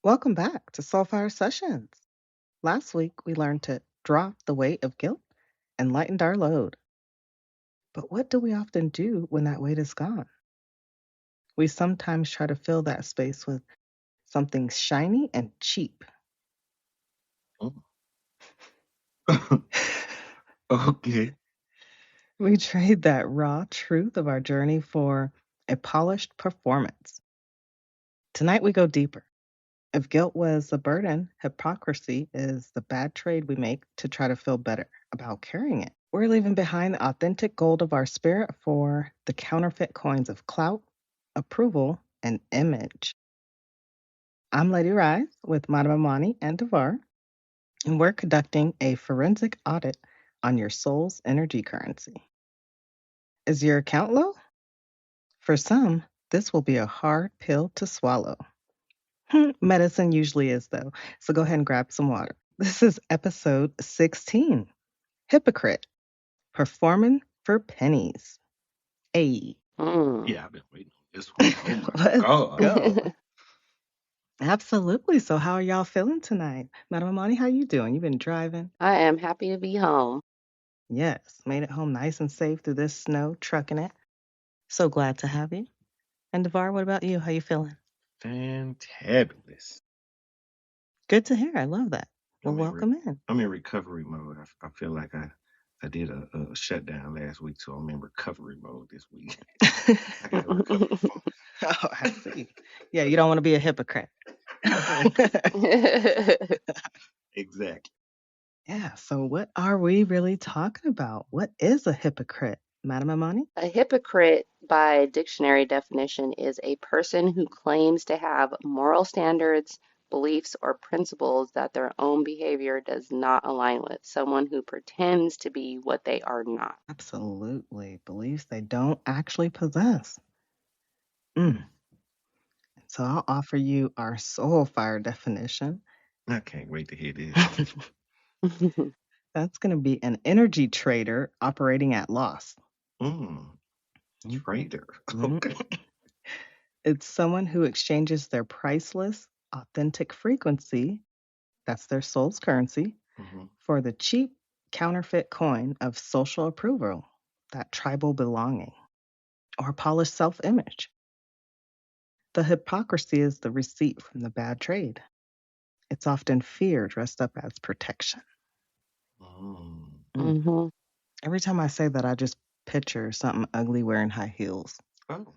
Welcome back to Soulfire Sessions. Last week, we learned to drop the weight of guilt and lightened our load. But what do we often do when that weight is gone? We sometimes try to fill that space with something shiny and cheap. Okay. We trade that raw truth of our journey for a polished performance. Tonight, we go deeper. If guilt was a burden, hypocrisy is the bad trade we make to try to feel better about carrying it. We're leaving behind the authentic gold of our spirit for the counterfeit coins of clout, approval, and image. I'm Lady RiZe with Madam Amani and Devar, and we're conducting a forensic audit on your soul's energy currency. Is your account low? For some, this will be a hard pill to swallow. Medicine usually is, though. So go ahead and grab some water. This is episode 16 Hypocrite, Performing for Pennies. Hey, Yeah, I've been waiting on this one. Oh my let's God. go. Absolutely. So, how are y'all feeling tonight? Madam Amani, how you doing? You been driving? I am happy to be home. Yes, made it home nice and safe through this snow, trucking it. So glad to have you. And Devar, what about you? How you feeling? Fantabulous. Good to hear. I love that. Well, I'm in, welcome in. I'm in recovery mode. I feel like I did a shutdown last week, so I'm in recovery mode this week. I got to recover. Oh, I see. Yeah, you don't want to be a hypocrite. Exactly. Yeah, so what are we really talking about? What is a hypocrite, Madam Amani? A hypocrite, by dictionary definition, is a person who claims to have moral standards, beliefs, or principles that their own behavior does not align with. Someone who pretends to be what they are not. Absolutely. Beliefs they don't actually possess. Mm. So I'll offer you our soul fire definition. I can't wait to hear this. That's going to be an energy trader operating at loss. Trader. Mhm. Okay. It's someone who exchanges their priceless, authentic frequency, that's their soul's currency, for the cheap counterfeit coin of social approval, that tribal belonging, or polished self image. The hypocrisy is the receipt from the bad trade. It's often fear dressed up as protection. Mhm. Every time I say that, I just picture something ugly wearing high heels. Oh,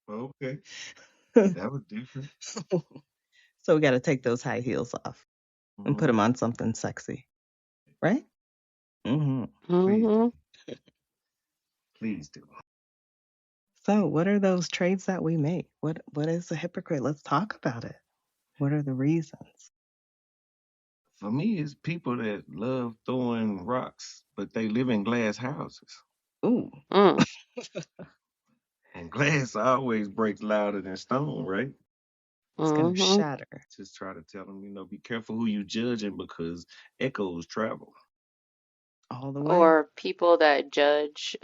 okay. That was different. So we got to take those high heels off and put them on something sexy, right? Please do. Please do. So, what are those trades that we make? What is a hypocrite? Let's talk about it. What are the reasons? For me, it's people that love throwing rocks, but they live in glass houses. Ooh. Mm. And glass always breaks louder than stone, right? It's going to Mhm. shatter. Just try to tell them, be careful who you judging because echoes travel. All the way. Or people that judge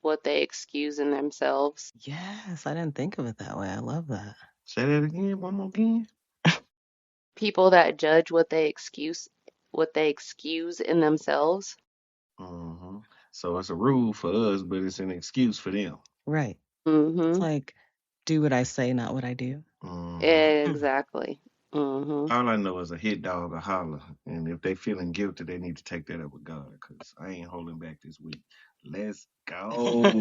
what they excuse in themselves. Yes, I didn't think of it that way. I love that. Say that again, one more again. People that judge what they excuse in themselves. So it's a rule for us, but it's an excuse for them. Right. It's Mhm. like, do what I say, not what I do. Exactly. Mhm. All I know is a hit dog a holler, and if they feeling guilty, they need to take that up with God, because I ain't holding back this week. Let's go.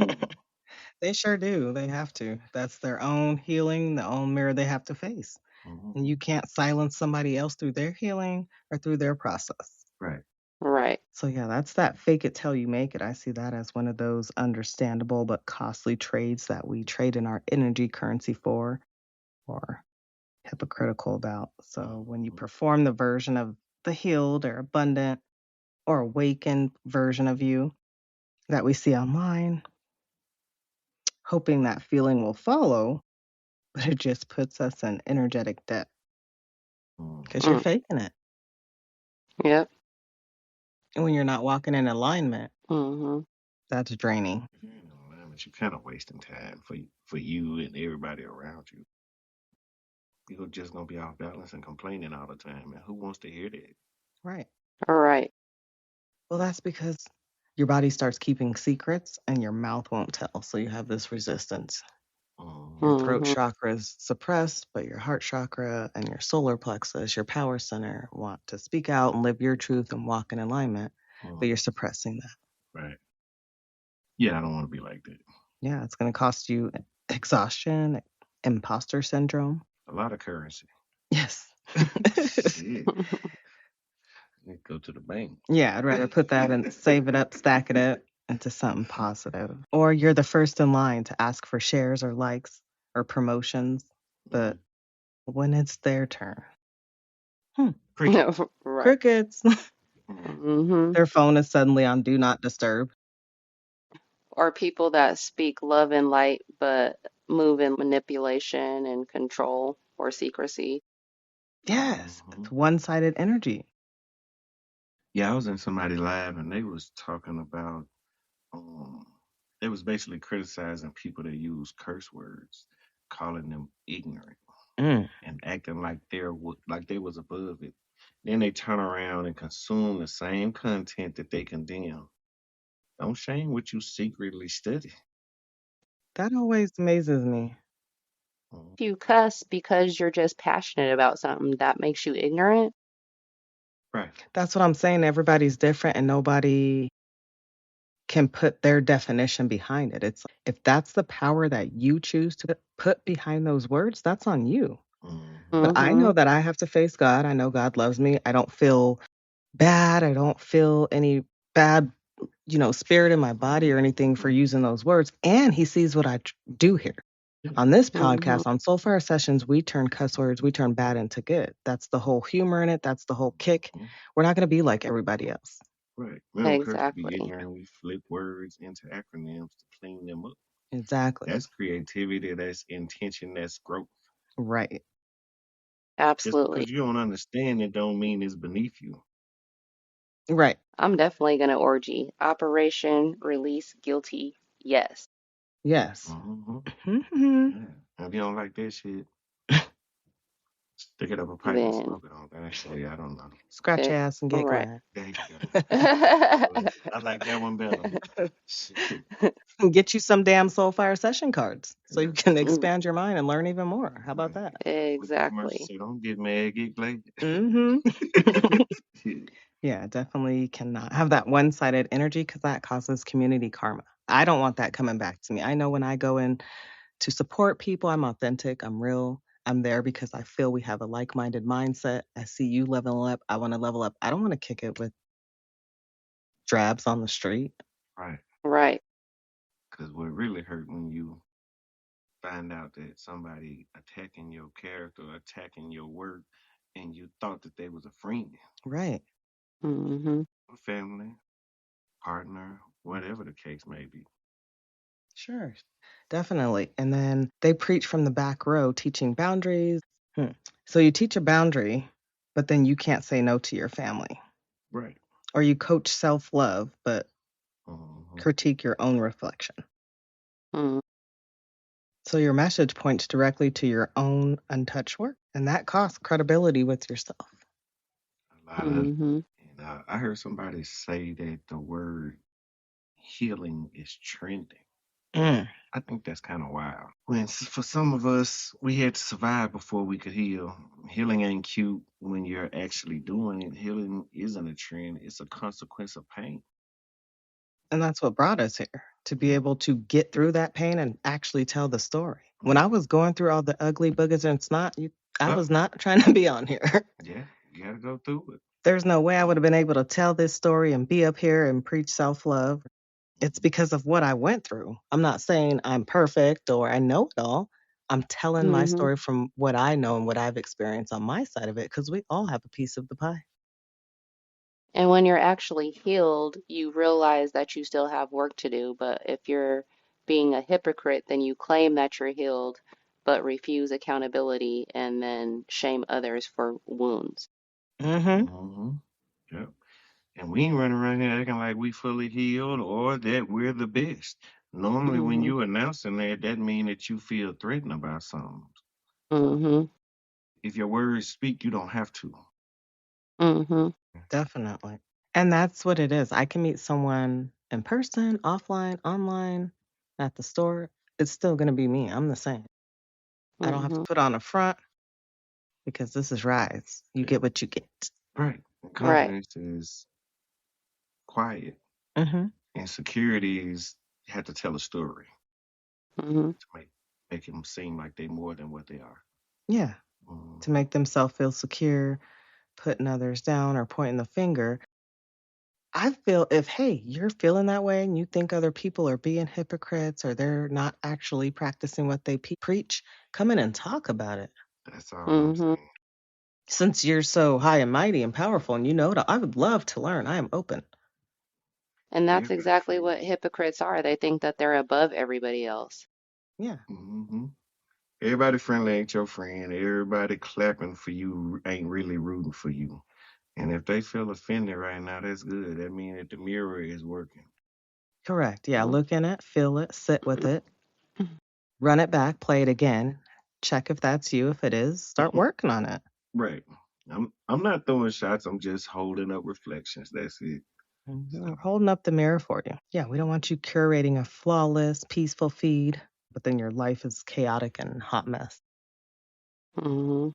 They sure do. They have to. That's their own healing, the own mirror they have to face. And you can't silence somebody else through their healing or through their process. Right. Right. So, yeah, that's that fake it till you make it. I see that as one of those understandable but costly trades that we trade in our energy currency for or hypocritical about. So, when you perform the version of the healed or abundant or awakened version of you that we see online, hoping that feeling will follow, but it just puts us in energetic debt because you're faking it. Yep. And when you're not walking in alignment, Mhm. that's draining. You're kind of wasting time for you and everybody around you. You're just gonna be off balance and complaining all the time. And who wants to hear that? Right. All right. Well, that's because your body starts keeping secrets and your mouth won't tell. So you have this resistance. Your Mm-hmm. throat Mm-hmm. chakra is suppressed, but your heart chakra and your solar plexus, your power center, want to speak out and live your truth and walk in alignment, but you're Mm-hmm. suppressing that. Right. Yeah, I don't want to be like that. Yeah, it's going to cost you exhaustion, imposter syndrome. A lot of currency. Yes. Shit. Need to go to the bank. Yeah, I'd rather put that and save it up, stack it up into something positive. Or you're the first in line to ask for shares or likes or promotions, but when it's their turn, Cricket. Right. crickets. Mm. Mm-hmm. Their phone is suddenly on do not disturb. Or people that speak love and light but move in manipulation and control or secrecy. Yes, Mm-hmm. it's one-sided energy. Yeah, I was in somebody's live and they was talking about um they was basically criticizing people that use curse words, calling them ignorant Mm. and acting like like they was above it. Then they turn around and consume the same content that they condemn. Don't shame what you secretly study. That always amazes me. Mm. If you cuss because you're just passionate about something, that makes you ignorant. Right. That's what I'm saying. Everybody's different and nobody can put their definition behind it. It's if that's the power that you choose to put behind those words, that's on you. Mm-hmm. But I Mm-hmm. know that I have to face God. I know God loves me. I don't feel bad. I don't feel any bad, spirit in my body or anything for using those words. And he sees what I do here. On this Mm-hmm. podcast, on Soulfire Sessions, we turn cuss words, we turn bad into good. That's the whole humor in it. That's the whole kick. Mm-hmm. We're not going to be like everybody else. Right. We don't curse to be Exactly. ignorant. We flip words into acronyms to clean them up. Exactly. That's creativity. That's intention. That's growth. Right. Just Absolutely. because you don't understand it don't mean it's beneath you. Right. I'm definitely gonna orgy. Operation Release Guilty. Yes. Yes. Mm-hmm. Mhm. Yeah. And if you don't like that shit, stick it up a pipe and Then smoke it on. Actually, I don't know. Scratch eh, your ass and get right. glad. There you go. I like that one better. Shit. Get you some damn Soulfire session cards so Yeah. you can Mm, expand your mind and learn even more. How about Right. that? What the commercial exactly. say, don't get mad, get glad. Hmm. Yeah. Yeah, definitely cannot have that one-sided energy because that causes community karma. I don't want that coming back to me. I know when I go in to support people, I'm authentic, I'm real. I'm there because I feel we have a like-minded mindset. I see you leveling up. I want to level up. I don't want to kick it with drabs on the street. Right. Right. Because what really hurt when you find out that somebody attacking your character, attacking your work, and you thought that they was a friend, Right. Mm-hmm. a family, partner, whatever the case may be. Sure. Definitely. And then they preach from the back row teaching boundaries. Hmm. So you teach a boundary, but then you can't say no to your family. Right. Or you coach self-love, but Mm-hmm. critique your own reflection. Mm-hmm. So your message points directly to your own untouched work, and that costs credibility with yourself. A lot of, Mm-hmm. and I heard somebody say that the word healing is trending. Mm. I think that's kind of wild. For some of us, we had to survive before we could heal. Healing ain't cute when you're actually doing it. Healing isn't a trend; it's a consequence of pain. And that's what brought us here, to be Yeah. able to get through that pain and actually tell the story. When I was going through all the ugly boogers and snot, I Well, was not trying to be on here. yeah, you gotta go through it. There's no way I would have been able to tell this story and be up here and preach self love. It's because of what I went through. I'm not saying I'm perfect or I know it all. I'm telling my Mm-hmm. story from what I know and what I've experienced on my side of it because we all have a piece of the pie. And when you're actually healed, you realize that you still have work to do. But if you're being a hypocrite, then you claim that you're healed, but refuse accountability and then shame others for wounds. Mm-hmm. Mm-hmm. Yep. And we ain't running around here acting like we fully healed or that we're the best. Normally, when Mm-hmm. you announcing that, that means that you feel threatened about something. Mm-hmm. If your words speak, you don't have to. Mm-hmm. Definitely. And that's what it is. I can meet someone in person, offline, online, at the store. It's still going to be me. I'm the same. I don't have to Mm-hmm. put on a front because this is RiZe. You Yeah, get what you get. right. And Right. confidence is quiet, Hmm. and security is you have to tell a story Mm-hmm. to make them seem like they more than what they are. Yeah. To Hmm. make themselves feel secure, putting others down or pointing the finger. I feel if, hey, you're feeling that way and you think other people are being hypocrites or they're not actually practicing what they preach, come in and talk about it. That's all I'm Mm-hmm. saying. Since you're so high and mighty and powerful and you know it, I would love to learn. I am open. And that's Everybody exactly friend. what hypocrites are. They think that they're above everybody else. Yeah, Hmm. Everybody friendly ain't your friend. Everybody clapping for you ain't really rooting for you. And if they feel offended right now, that's good. That means that the mirror is working. correct. Yeah, Mm-hmm. look in it, feel it, sit with it, run it back, play it again, check if that's you. If it is, start working on it. Right. I'm not throwing shots. I'm just holding up reflections. That's it. So We're holding up the mirror for you. Yeah, we don't want you curating a flawless, peaceful feed, but then your life is chaotic and hot mess. Mm-hmm.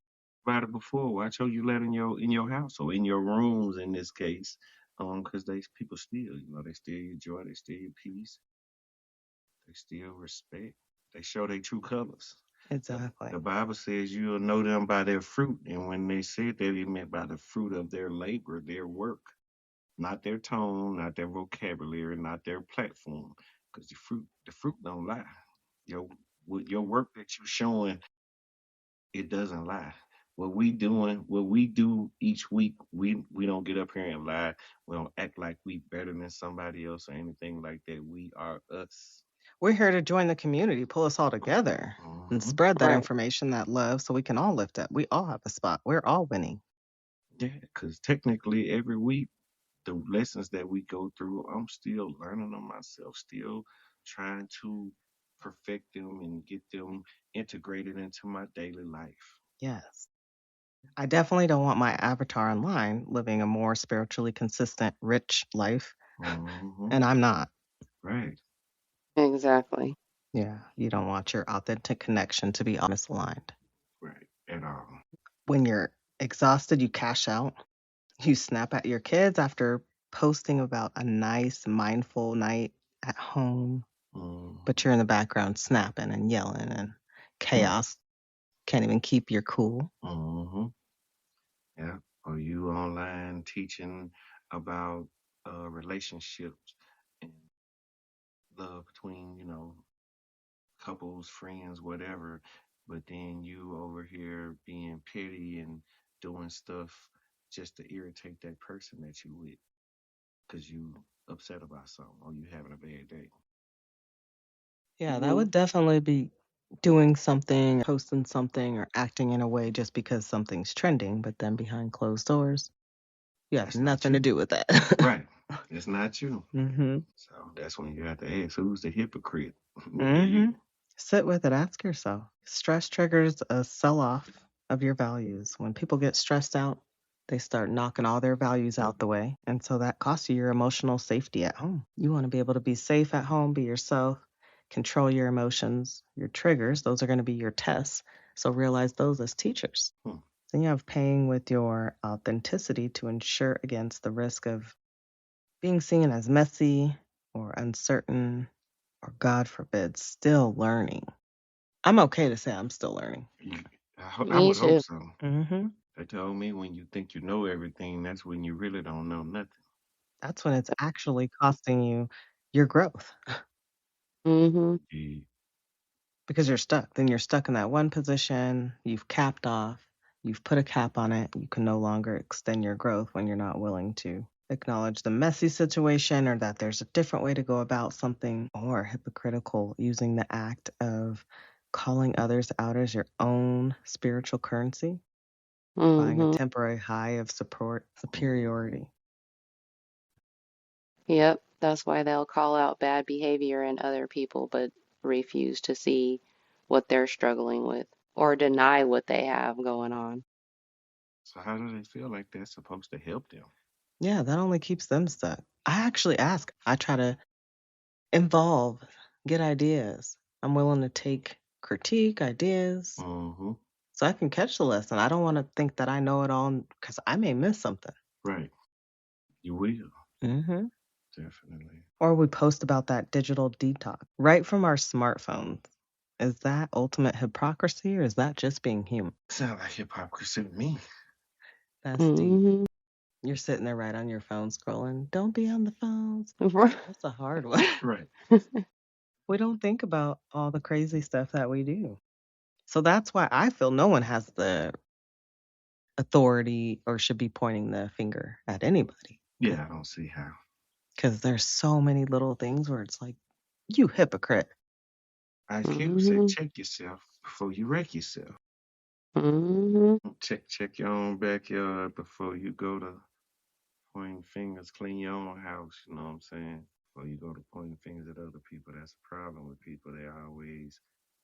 about it before. Watch how you let in your house or in your rooms in this case. Because they people steal, they steal your joy, they steal your peace, they steal respect, they show their true colors. The Exactly. Bible says you'll know them by their fruit. And when they said that, it meant by the fruit of their labor, their work, not their tone, not their vocabulary, not their platform. Because the fruit don't lie. Your your work that you're showing, it doesn't lie. What we do each week, we don't get up here and lie. We don't act like we better than somebody else or anything like that. We are us. We're here to join the community, pull us all together, and Hmm. spread that Right. information, that love, so we can all lift up. We all have a spot. We're all winning. Yeah, because technically every week the lessons that we go through, I'm still learning them myself, still trying to perfect them and get them integrated into my daily life. Yes. I definitely don't want my avatar online living a more spiritually consistent, rich life. Hmm. And I'm not. Right, Exactly. Yeah. You don't want your authentic connection to be misaligned. right, at all. When you're exhausted, you cash out. You snap at your kids after posting about a nice, mindful night at home, but Hmm. you're in the background snapping and yelling and chaos. Can't even keep your cool. Hmm. Yeah. Or you online teaching about relationships and love between, couples, friends, whatever. But then you over here being petty and doing stuff just to irritate that person that you with because you upset about something or you having a bad day. Yeah, that Mm-hmm. would definitely be doing something, posting something, or acting in a way just because something's trending, but then behind closed doors, you have That's not nothing to you. do with that. Right. It's not you. Hmm. So that's when you have to ask who's the hypocrite? Me or Hmm. you? Sit with it. Ask yourself. Stress triggers a sell off of your values. When people get stressed out, they start knocking all their values out the way. And so that costs you your emotional safety at home. You want to be able to be safe at home, be yourself, control your emotions, your triggers. Those are going to be your tests. So realize those as teachers. Hmm. Then you have paying with your authenticity to ensure against the risk of being seen as messy or uncertain or, God forbid, still learning. I'm okay to say I'm still learning. I Me would hope too. so. Hmm. They told me when you think you know everything, that's when you really don't know nothing. That's when it's actually costing you your growth Mm-hmm. Yeah. because you're stuck. Then you're stuck in that one position. You've capped off. You've put a cap on it. You can no longer extend your growth when you're not willing to acknowledge the messy situation or that there's a different way to go about something, or hypocritical using the act of calling others out as your own spiritual currency, buying a Mm-hmm. temporary high of support Mhm. superiority. Yep. That's why they'll call out bad behavior in other people, but refuse to see what they're struggling with. or deny what they have going on. So how do they feel like that's supposed to help them? Yeah, that only keeps them stuck. I actually ask. I try to involve, get ideas. I'm willing to take critique, ideas, Mm-hmm. so I can catch the lesson. I don't want to think that I know it all because I may miss something. Right. You will. Mm-hmm. Definitely. Or we post about that digital detox right from our smartphones. Is that ultimate hypocrisy or is that just being human? Sound like hypocrisy to me. That's deep. Mm-hmm. You're sitting there right on your phone scrolling. Don't be on the phones. That's a hard one. Right. We don't think about all the crazy stuff that we do. So that's why I feel no one has the authority or should be pointing the finger at anybody. Yeah, I don't see how. Because there's so many little things where it's like, you hypocrite. IQ say Mm-hmm. check yourself before you wreck yourself. Mm-hmm. Check your own backyard before you go to pointing fingers. Clean your own house. You know what I'm saying? Before you go to pointing fingers at other people. That's a problem with people. They always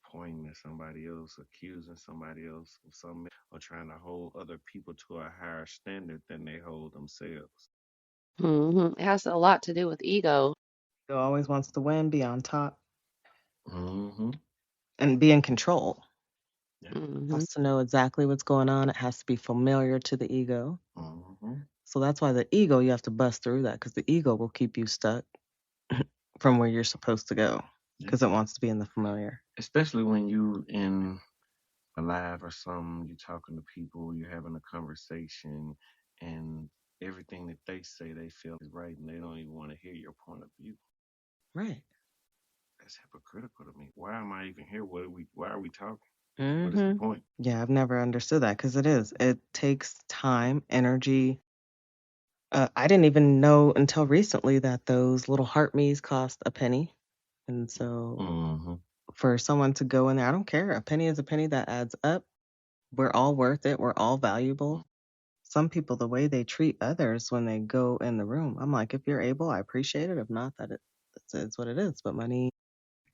pointing at somebody else, accusing somebody else of something, or trying to hold other people to a higher standard than they hold themselves. Mm-hmm. It has a lot to do with ego. Who always wants to win, be on top, Mm-hmm. and be in control. Yeah. It Mm-hmm. has to know exactly what's going on. It has to be familiar to the ego. Mm-hmm. So that's why the ego, you have to bust through that because the ego will keep you stuck from where you're supposed to go because it wants to be in the familiar. Especially when you in a live or something, you're talking to people, you're having a conversation, and everything that they say they feel is right, and they don't even want to hear your point of view. Right. That's hypocritical to me. Why am I even here? Why are we talking? Mm-hmm. What is the point? Yeah, I've never understood that because it is. It takes time, energy. I didn't even know until recently that those little heart me's cost a penny. And so Mm-hmm. for someone to go in there, I don't care. A penny is a penny that adds up. We're all worth it. We're all valuable. Some people, the way they treat others when they go in the room, I'm like, if you're able, I appreciate it. If not, it's what it is. But money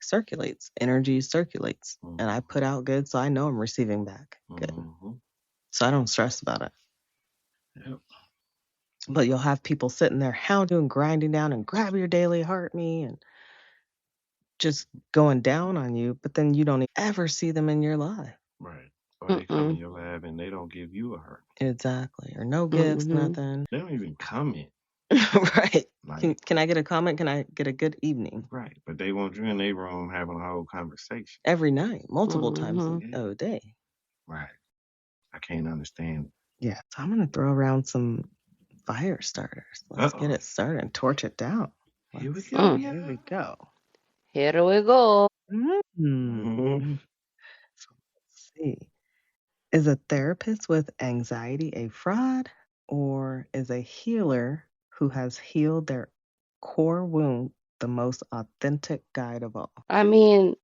circulates, energy circulates. And I put out good, so I know I'm receiving back good. Mm-hmm. So I don't stress about it. Yep. But you'll have people sitting there hounding, grinding down, and grab your daily heart me and just going down on you. But then you don't ever see them in your life. Right. Or they come in your lab and they don't give you a heart. Exactly. Or no gifts, nothing. They don't even comment. Right. Like, Can I get a comment? Can I get a good evening? right. But they want you in their room having a whole conversation. Every night, multiple times a day. Right. I can't understand. Yeah. So I'm going to throw around some fire starters. Let's get it started and torch it down. Here we go. Here we go. Here we go. Mm-hmm. So let's see. Is a therapist with anxiety a fraud or is a healer who has healed their core wound the most authentic guide of all? I mean,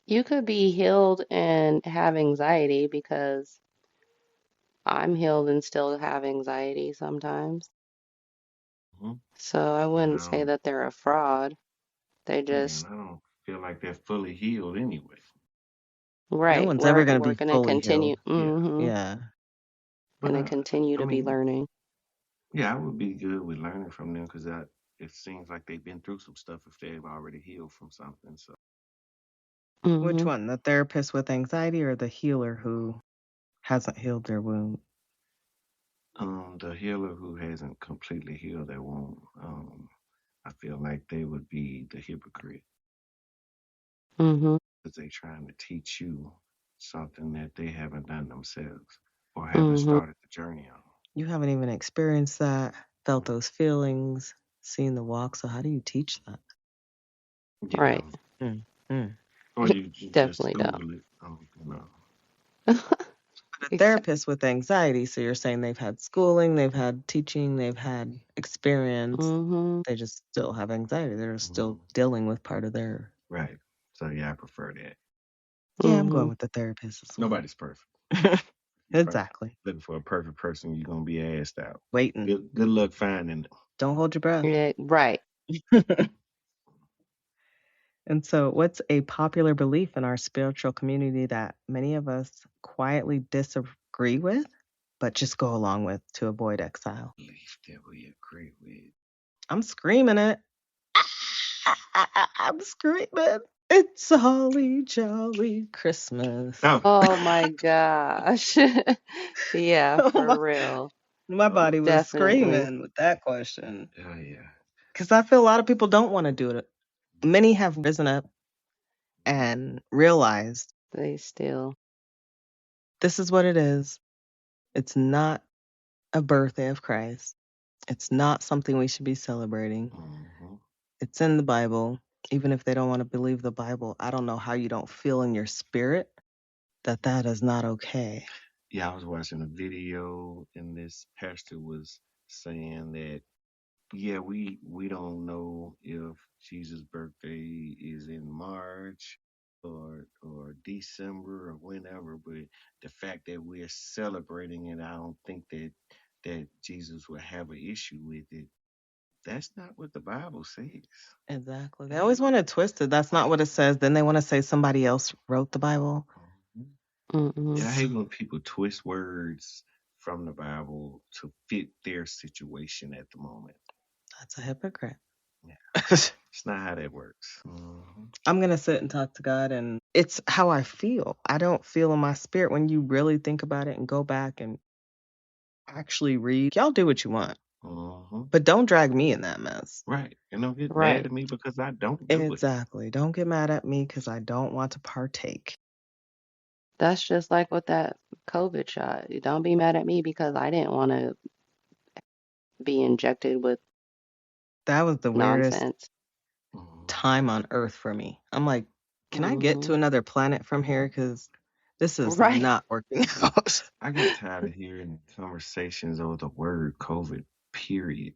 you could be healed and have anxiety because I'm healed and still have anxiety sometimes. Mm-hmm. So I wouldn't say that they're a fraud. They just, I don't feel like they're fully healed anyway. No right, one's ever going to we're be gonna fully continue, healed. Yeah. But gonna continue I to be mean, learning. yeah, I would be good with learning from them because it seems like they've been through some stuff if they've already healed from something. So, Which one? The therapist with anxiety or the healer who hasn't healed their wound? the healer who hasn't completely healed their wound, I feel like they would be the hypocrite Mm-hmm. because they're trying to teach you something that they haven't done themselves or haven't started the journey on. You haven't even experienced that, felt those feelings, seen the walk. So how do you teach that? You Right. or you just Definitely don't. Google it. A therapist with anxiety, so you're saying they've had schooling, they've had teaching, they've had experience. They just still have anxiety. They're still dealing with part of their. Right. So yeah, I prefer that. Yeah, I'm going with the therapist as well. Nobody's perfect. Exactly. Looking for a perfect person, you're gonna be asked out. Waiting. Good luck finding them. Don't hold your breath. Yeah, right. And so, what's a popular belief in our spiritual community that many of us quietly disagree with, but just go along with to avoid exile? Belief that we agree with. I'm screaming it. I'm screaming. It's a holly jolly Christmas. Oh, Oh my gosh. Yeah, for real. My body was Definitely. screaming with that question. oh yeah. Because I feel a lot of people don't want to do it. Many have risen up and realized They still. this is what it is. It's not a birthday of Christ. It's not something we should be celebrating. Mm-hmm. It's in the Bible. Even if they don't want to believe the Bible, I don't know how you don't feel in your spirit that that is not okay. Yeah, I was watching a video and this pastor was saying that yeah, we don't know if Jesus' birthday is in March or December or whenever, but the fact that we're celebrating it, I don't think that Jesus would have an issue with it. That's not what the Bible says. Exactly. They always want to twist it. That's not what it says. Then they want to say somebody else wrote the Bible. Mhm. Mm-mm. Yeah, I hate when people twist words from the Bible to fit their situation at the moment. That's a hypocrite. Yeah, it's not how that works. Mm-hmm. I'm going to sit and talk to God, and it's how I feel. I don't feel in my spirit when you really think about it and go back and actually read. Y'all do what you want, Mm-hmm. but don't drag me in that mess. Right. And don't get mad Right. at me because I don't do it. Exactly. Don't get mad at me because I don't want to partake. That's just like with that COVID shot. Don't be mad at me because I didn't want to be injected with That was the weirdest nonsense. Mhm. time on earth for me. I'm like, can I get Hmm. to another planet from here? Because this is Right. not working out. I got tired of hearing conversations over the word COVID, period.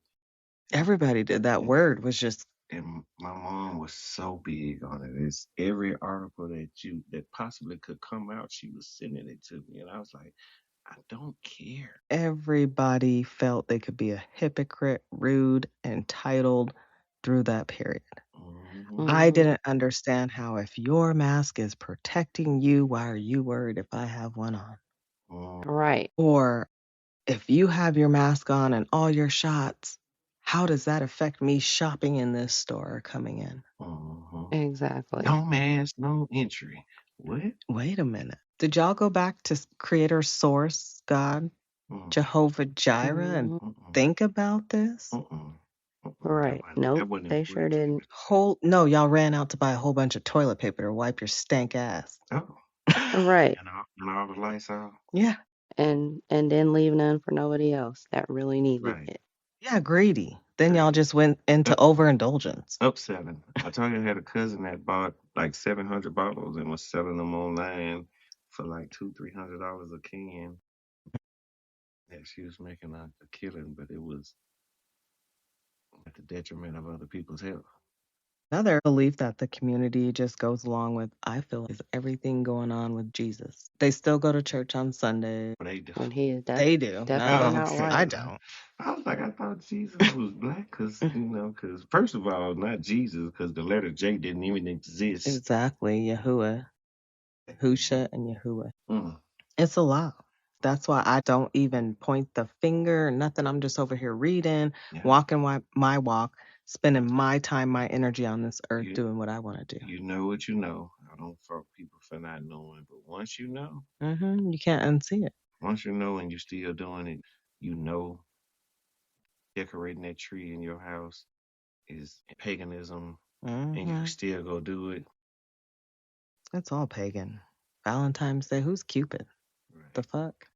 Everybody did. That And, word was just and my mom was so big on it. It's every article that possibly could come out, she was sending it to me. And I was like, I don't care. everybody felt they could be a hypocrite, rude, entitled through that period. Mm-hmm. I Hmm. didn't understand how if your mask is protecting you, why are you worried if I have one on? Right. Or if you have your mask on and all your shots, how does that affect me shopping in this store or coming in? Mm-hmm. Exactly. No mask, no entry. What? Wait a minute. Did y'all go back to Creator Source, God, Mm-mm. Jehovah Jireh, and Hmm. Mm-mm. think about this? Mm-mm. Mm-mm. Right. Nope. That wasn't They sure important to you. didn't. No, y'all ran out to buy a whole bunch of toilet paper to wipe your stank ass. Oh. Right. And all the lights off. Yeah. And didn't leave none for nobody else that really needed Right. it. Yeah, greedy. Then y'all Great. just went into Up, overindulgence. up seven. I told you I had a cousin that bought like 700 bottles and was selling them online for like $200-300 a can. Yeah, she was making a killing, but it was at the detriment of other people's health. Another belief that the community just goes along with, I feel, is everything going on with Jesus. They still go to church on Sunday. But they do. When he is They do. definitely No, not I white. don't. I was like, I thought Jesus was black because first of all, not Jesus, because the letter J didn't even exist. Exactly. Yahuwah, Yahusha, and Yahuwah. Mm, It's a lot. That's why I don't even point the finger, nothing. I'm just over here reading, yeah. walking my walk, spending my time, my energy on this earth You doing what I want to do. you know what you know. I don't fault people for not knowing, but You can't unsee it. once you know and you're still doing it, you know decorating that tree in your house is paganism and you hmm still go do it. It's all pagan. Valentine's Day, who's Cupid? The Right. fuck?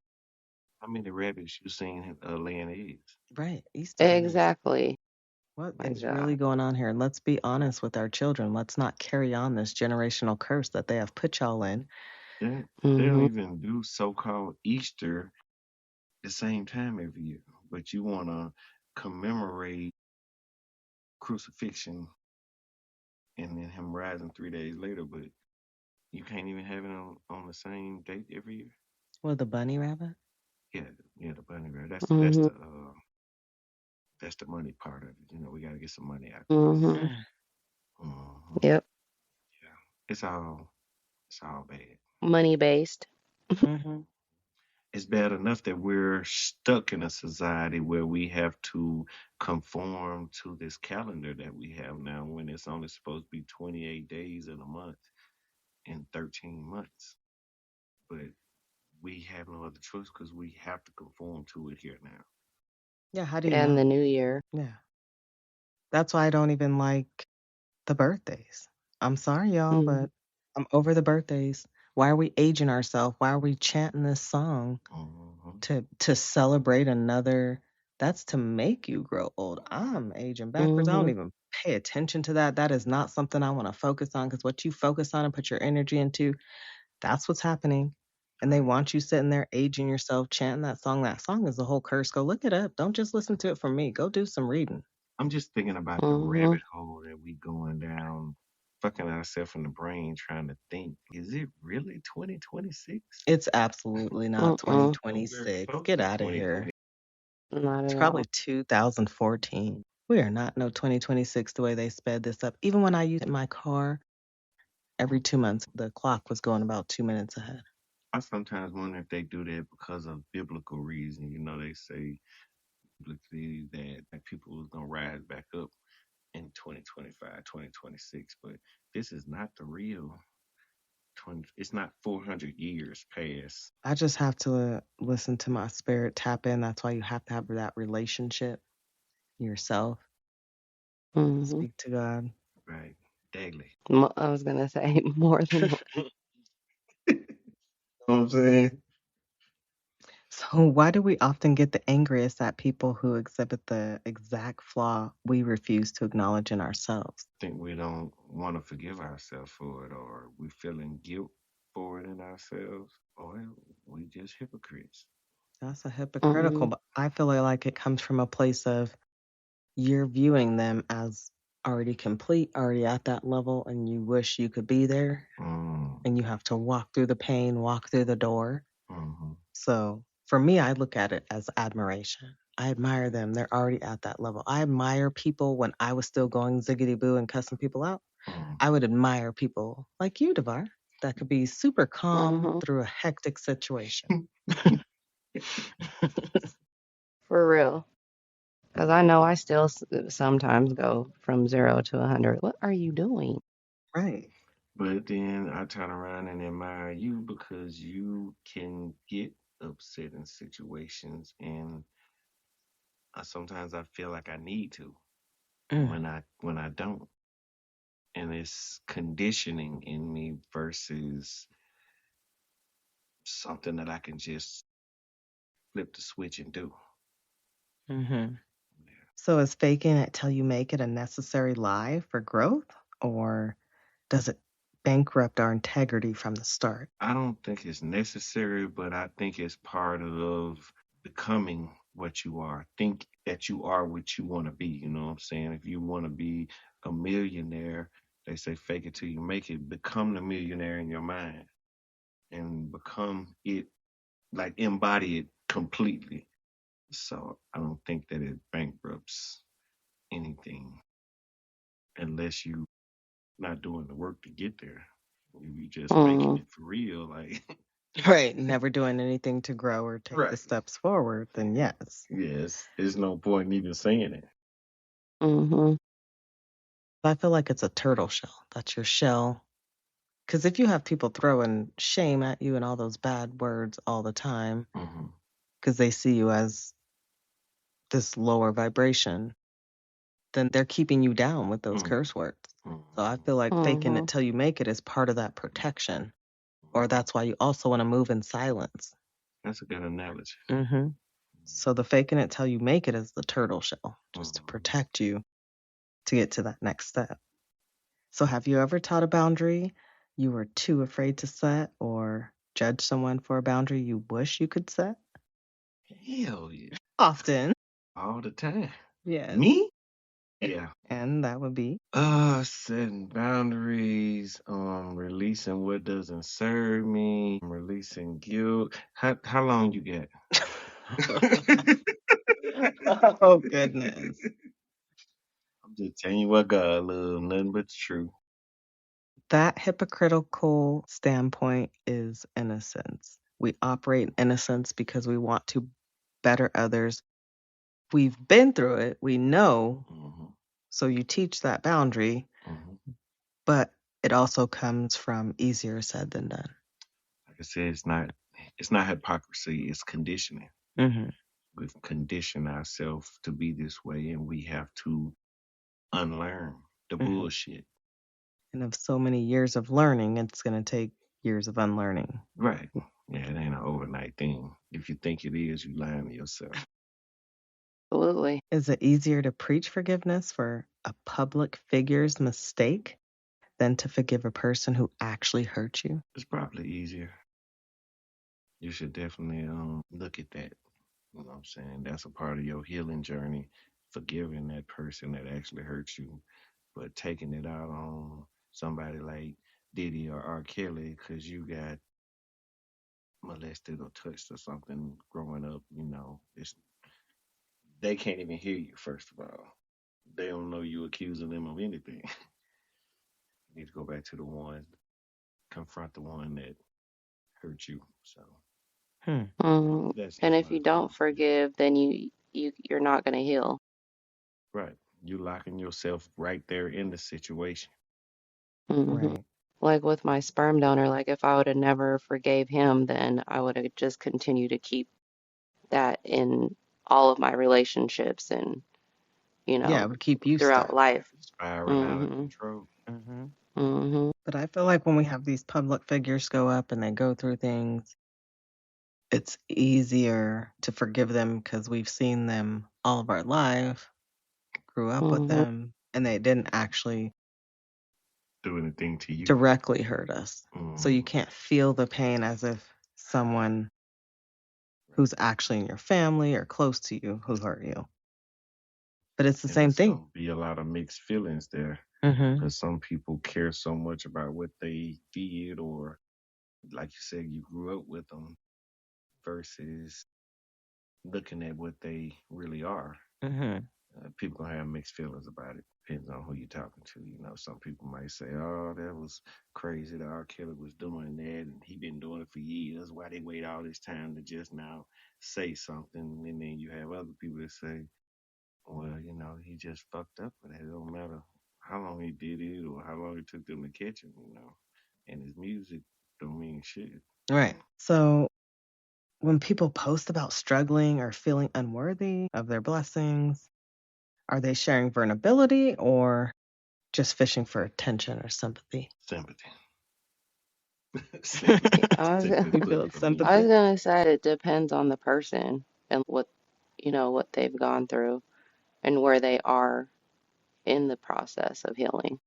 How many rabbits you seen laying eggs? Right. Easter eggs. Exactly. What My is God. really going on here? And let's be honest with our children. Let's not carry on this generational curse that they have put y'all in. They don't Hmm. even do so-called Easter the same time every year, but you want to commemorate crucifixion and then him rising 3 days later, but you can't even have it on the same date every year. Well, the bunny rabbit? Yeah, yeah, the bunny rabbit. Hmm. That's the money part of it. We got to get some money out. Hmm. Mm. Mm-hmm. Yep. It's all bad. Money based. Hmm. It's bad enough that we're stuck in a society where we have to conform to this calendar that we have now when it's only supposed to be 28 days in a month and 13 months. But we have no other choice because we have to conform to it here now. Yeah, how do you And the know? new year. Yeah. That's why I don't even like the birthdays. I'm sorry, y'all, Mm, but I'm over the birthdays. Why are we aging ourselves? Why are we chanting this song Mhm. to celebrate another? That's to make you grow old. I'm aging backwards. I don't mm-hmm. even pay attention to that. That is not something I want to focus on because what you focus on and put your energy into, that's what's happening. And they Right. want you sitting there aging yourself, chanting that song. That song is a whole curse. Go look it up. Don't just listen to it from me. Go do some reading. I'm just thinking about the Mm-hmm. rabbit hole that we going down, fucking ourselves in the brain trying to think, is it really 2026? It's absolutely not Mm-mm. No, we're 2026. close Get to out of 2020. here. Not It's at probably all. 2014. We are not no 2026 the way they sped this up. Even when I used my car, every 2 months, the clock was going about 2 minutes ahead. I sometimes wonder if they do that because of biblical reason. You know, they say biblically that like, people was gonna rise back up in 2025, 2026, but this is not the real 20. It's not 400 years past. I just have to listen to my spirit tap in. That's why you have to have that relationship yourself. Mm-hmm. Speak to God. Right, daily. I was gonna say more than one. You know what I'm saying? So, why do we often get the angriest at people who exhibit the exact flaw we refuse to acknowledge in ourselves? Think we don't want to forgive ourselves for it, or we feeling guilt for it in ourselves, or we just hypocrites. That's a hypocritical, Mm-hmm. but I feel like it comes from a place of you're viewing them as already complete, already at that level, and you wish you could be there, Mm, and you have to walk through the pain, walk through the door. mm-hmm, So for me, I look at it as admiration. I admire them. They're already at that level. I admire people when I was still going ziggity boo and cussing people out. I mm-hmm. would admire people like you, Devar, that could be super calm Mm-hmm. through a hectic situation. For real. Because I know I still sometimes go from 0 to 100. What are you doing? Right. But then I turn around and admire you because you can get upset in situations, and sometimes I feel like I need to Mm. when I don't, and it's conditioning in me versus something that I can just flip the switch and do. Hmm. Yeah. So is faking it till you make it a necessary lie for growth, or does it bankrupt our integrity from the start? I don't think it's necessary, but I think it's part of becoming what you are. Think that you are what you want to be. You know what I'm saying? If you want to be a millionaire, they say fake it till you make it. Become the millionaire in your mind and become it, like embody it completely. So I don't think that it bankrupts anything unless you not doing the work to get there. If you just faking Mm, it for real, like Right. Never doing anything to grow or take the right. steps forward, then yes. Yes, there's no point in even saying it. mm-hmm. I feel like it's a turtle shell. That's your shell. Because if you have people throwing shame at you and all those bad words all the time, Mm-hmm. because they see you as this lower vibration, then they're keeping you down with those Mm-hmm. curse words. So I Mm-hmm. feel like faking Mm-hmm. it till you make it is part of that protection. Or that's why you also want to move in silence. That's a good analogy. Hmm. So the faking it till you make it is the turtle shell, just to Mm-hmm. protect you to get to that next step. So have you ever taught a boundary you were too afraid to set or judge someone for a boundary you wish you could set? Hell yeah, Often. all the time. Yes. Me? Yeah. And that would be. Setting boundaries, releasing what doesn't serve me, releasing guilt. How long you got? Oh, goodness. I'm just telling you what God love, nothing but the truth. That hypocritical standpoint is innocence. We operate in innocence because we want to better others. We've been through it, we know, so you teach that boundary, but it also comes from easier said than done. Like I said, it's not hypocrisy, it's conditioning. We've conditioned ourselves to be this way, and we have to unlearn the bullshit. And of so many years of learning, it's going to take years of unlearning. Right. Yeah, it ain't an overnight thing. If you think it is, you lying to yourself. Absolutely. Is it easier to preach forgiveness for a public figure's mistake than to forgive a person who actually hurt you? It's probably easier. You should definitely look at that. You know what I'm saying? That's a part of your healing journey, forgiving that person that actually hurt you, but taking it out on somebody like Diddy or R. Kelly because you got molested or touched or something growing up, they can't even hear you, first of all. They don't know you accusing them of anything. You need to go back to the one, confront the one that hurt you. So that's And just if my you don't opinion. forgive, then you're not going to heal. Right. You locking yourself right there in the situation. Right. Like with my sperm donor, like if I would have never forgave him, then I would have just continued to keep that in all of my relationships and, Yeah, it would keep you throughout stuck. life. Spiraling out of hmm control. But I feel like when we have these public figures go up and they go through things, it's easier to forgive them because we've seen them all of our life, grew up with them, and they didn't actually Do anything to you. directly hurt us. So you can't feel the pain as if someone who's actually in your family or close to you who hurt you. But it's the And same it's thing. gonna be a lot of mixed feelings there. Mm-hmm. Because some people care so much about what they did, or like you said, you grew up with them, versus looking at what they really are. Mm-hmm. People gonna have mixed feelings about it. Depends on who you're talking to. Some people might say, "Oh, that was crazy that R. Kelly was doing that, and he been doing it for years. Why they wait all this time to just now say something?" And then you have other people that say, "Well, he just fucked up with it. It don't matter how long he did it or how long it took them to catch him. And his music don't mean shit." Right. So when people post about struggling or feeling unworthy of their blessings, are they sharing vulnerability or just fishing for attention or sympathy? Sympathy. I was, Simply You put feel for me. I was sympathy? gonna say it depends on the person and what they've gone through and where they are in the process of healing.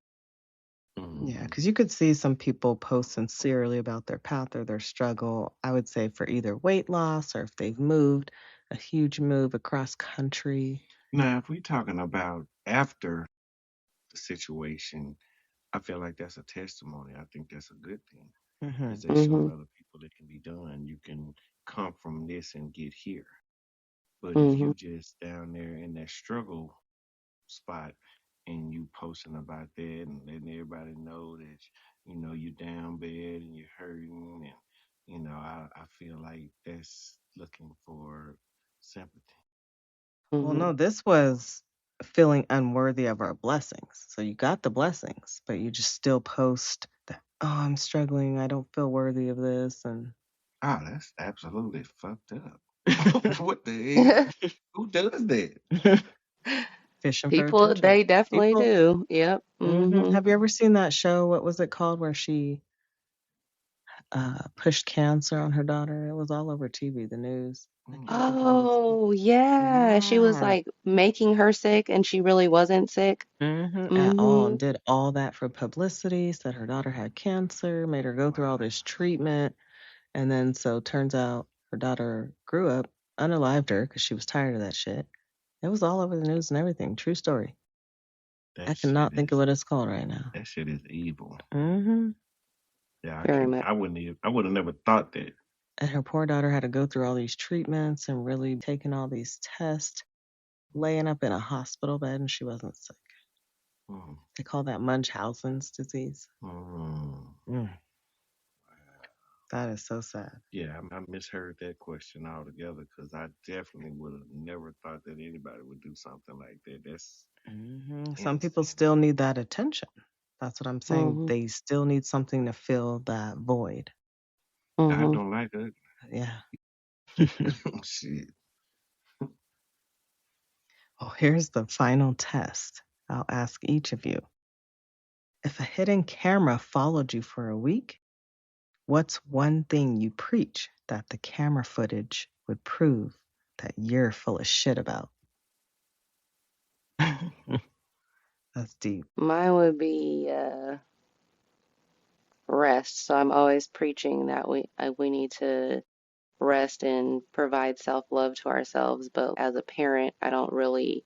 Yeah, Mm-hmm. because you could see some people post sincerely about their path or their struggle, I would say for either weight loss or if they've moved, a huge move across country. Now, if we're talking about after the situation, I feel like that's a testimony. I think that's a good thing Mm-hmm. because they showing other people it can be done. You can come from this and get here. But if hmm you just down there in that struggle spot and you posting about that and letting everybody know that you're down bad and you're hurting, and I feel like that's looking for sympathy. Well, hmm no, this was feeling unworthy of our blessings. So you got the blessings, but you just still post that, oh, I'm struggling. I don't feel worthy of this. And Oh, that's absolutely fucked up. What the hell? Who does that? fishing for People, attention. they definitely People, do. Yep. have you ever seen that show? What was it called? Where she pushed cancer on her daughter. It was all over TV, the news. I can't think of what it's called. Oh, yeah. She was Yeah. like making her sick and she really wasn't sick. At all. hmm And did all that for publicity, said her daughter had cancer, made her go through all Wow. this treatment. And then so turns out her daughter grew up, unalived her because she was tired of that shit. It was all over the news and everything. True story. I That shit cannot think of is what it's called right now. that shit is evil. hmm Yeah, I Very can't. much. I would have never thought that. And her poor daughter had to go through all these treatments and really taking all these tests, laying up in a hospital bed, and she wasn't sick. Mm. They call that Munchausen's disease. Mm. Mm, that is so sad. Yeah, I misheard that question altogether because I definitely would have never thought that anybody would do something like that. That's Some people insane. still need that attention. That's what I'm saying. Mm-hmm. They still need something to fill that void. God Mm-hmm. don't like that. Yeah. Shit. Oh, here's the final test. I'll ask each of you. If a hidden camera followed you for a week, what's one thing you preach that the camera footage would prove that you're full of shit about? That's deep. Mine would be rest. So I'm always preaching that we need to rest and provide self-love to ourselves. But as a parent, I don't really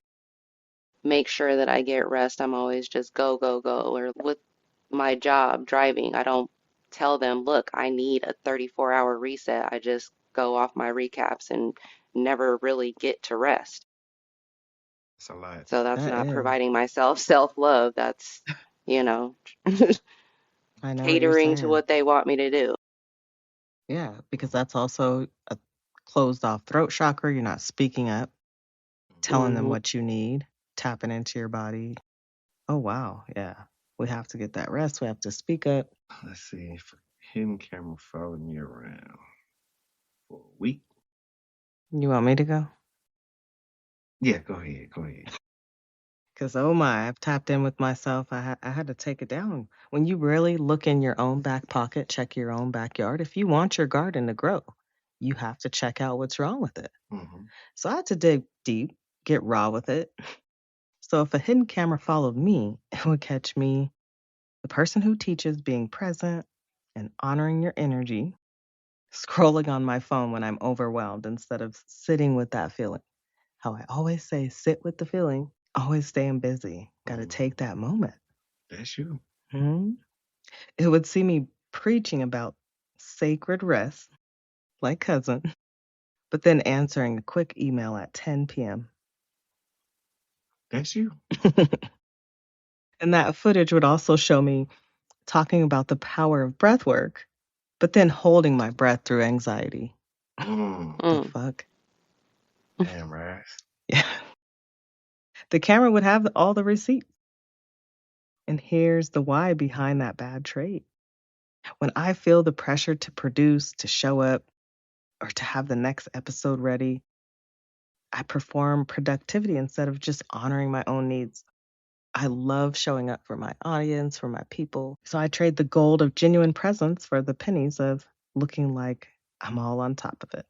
make sure that I get rest. I'm always just go, go, go. Or with my job driving, I don't tell them, look, I need a 34-hour reset. I just go off my recaps and never really get to rest. It's a lot. So that's That not is. providing myself self-love. That's, you know, I know what you're catering to saying. what they want me to do. Yeah, because that's also a closed off throat chakra. You're not speaking up, telling them Hmm. what you need, tapping into your body. Oh, wow. Yeah. We have to get that rest. We have to speak up. Let's see if a hidden camera followed me around for a week. You want me to go? Yeah, go ahead. Go ahead. Because, oh my, I've tapped in with myself. I had to take it down. When you really look in your own back pocket, check your own backyard, if you want your garden to grow, you have to check out what's wrong with it. Mm-hmm. So I had to dig deep, get raw with it. So if a hidden camera followed me, it would catch me, the person who teaches being present and honoring your energy, scrolling on my phone when I'm overwhelmed instead of sitting with that feeling. How I always say, sit with the feeling, always staying busy. Got to Mm-hmm. take that moment. That's you. Mhm. It would see me preaching about sacred rest, like cousin, but then answering a quick email at 10 p.m. That's you. And that footage would also show me talking about the power of breath work, but then holding my breath through anxiety. Mm. The Mm. fuck? Damn, right. Yeah. The camera would have all the receipts. And here's the why behind that bad trait. When I feel the pressure to produce, to show up, or to have the next episode ready, I perform productivity instead of just honoring my own needs. I love showing up for my audience, for my people. So I trade the gold of genuine presence for the pennies of looking like I'm all on top of it.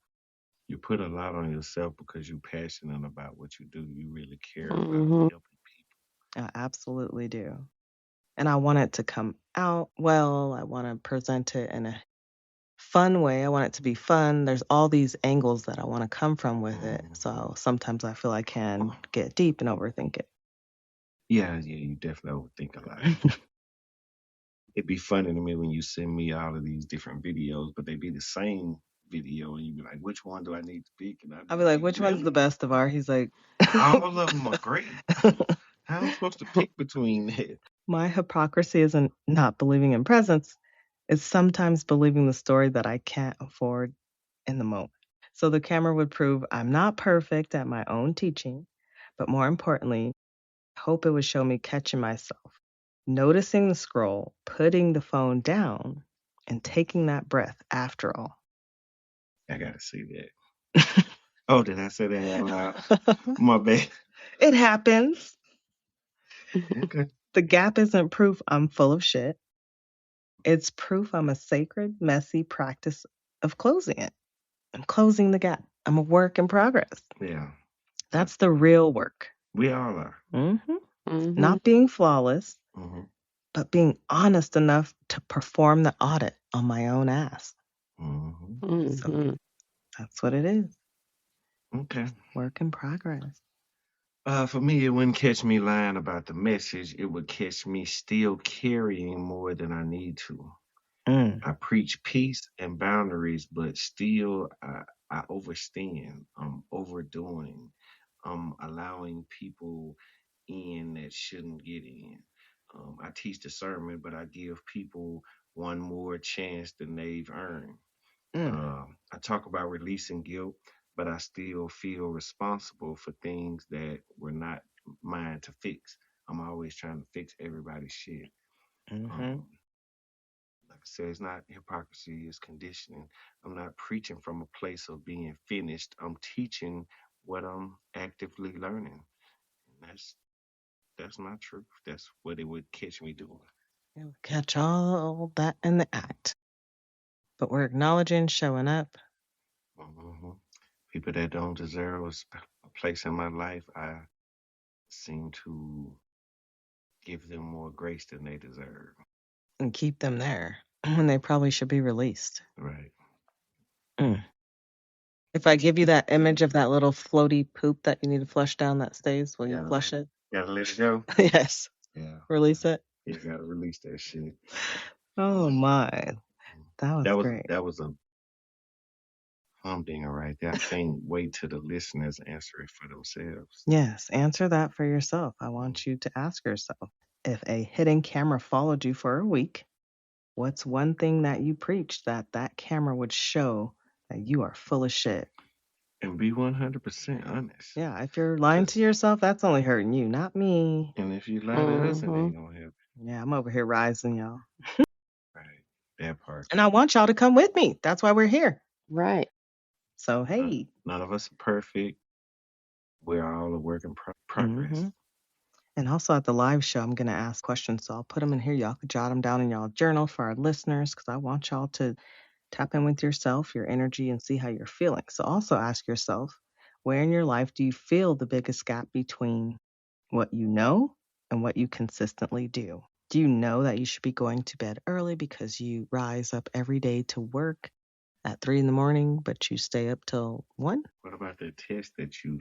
You put a lot on yourself because you're passionate about what you do. You really care about Hmm. helping people. I absolutely do. And I want it to come out well. I want to present it in a fun way. I want it to be fun. There's all these angles that I want to come from with it. Mm-hmm. So sometimes I feel I can get deep and overthink it. Yeah, you definitely overthink a lot. It'd be funny to me when you send me all of these different videos, but they be the same video, and you be like, "Which one do I need to pick?" And I'd be I'll be like, like, which one's the "Really? best of our? He's like, All of them are great. How am I supposed to pick between that?" my hypocrisy isn't not believing in presence. It's sometimes believing the story that I can't afford in the moment. So the camera would prove I'm not perfect at my own teaching, but more importantly, I hope it would show me catching myself, noticing the scroll, putting the phone down, and taking that breath after all. I gotta see that. Oh, did I say that out loud? My bad. It happens. Okay. The gap isn't proof I'm full of shit. It's proof I'm a sacred, messy practice of closing it. I'm closing the gap. I'm a work in progress. Yeah. That's the real work. We all are. hmm Hmm. Not being flawless, Mm-hmm. but being honest enough to perform the audit on my own ass. Mm-hmm. So Hmm. that's what it is. Okay. Work in progress. For me, it wouldn't catch me lying about the message. It would catch me still carrying more than I need to. Mm. I preach peace and boundaries, but still I overstand. I'm overdoing. I'm allowing people in that shouldn't get in. I teach discernment, but I give people one more chance than they've earned. I talk about releasing guilt, but I still feel responsible for things that were not mine to fix. I'm always trying to fix everybody's shit. Like I said, it's not hypocrisy, it's conditioning. I'm not preaching from a place of being finished. I'm teaching what I'm actively learning. And that's my truth. That's what it would catch me doing. It would catch all that in the act. But we're acknowledging, showing up. Mm-hmm. People that don't deserve a place in my life, I seem to give them more grace than they deserve. And keep them there when they probably should be released. Right. If I give you that image of that little floaty poop that you need to flush down that stays, will you flush it? Gotta let it go. Yes. Yeah. Release it. You gotta release that shit. Oh my. That was great. That was a humdinger right there. I can't wait till the listeners answer it for themselves. Yes, answer that for yourself. I want you to ask yourself, if a hidden camera followed you for a week, what's one thing that you preached that camera would show that you are full of shit? And be 100% honest. Yeah, if you're lying to yourself, that's only hurting you, not me. And if you lie to us, it ain't gonna help. Yeah, I'm over here rising, y'all. Right. That part. And I want y'all to come with me. That's why we're here. Right. So, hey. None of us are perfect. We're all a work in progress. And also at the live show, I'm going to ask questions. So I'll put them in here. Y'all can jot them down in y'all journal for our listeners because I want y'all to tap in with yourself, your energy, and see how you're feeling. So also ask yourself, where in your life do you feel the biggest gap between what you know and what you consistently do? Do you know that you should be going to bed early because you rise up every day to work at 3 a.m, but you stay up till 1? What about that test that you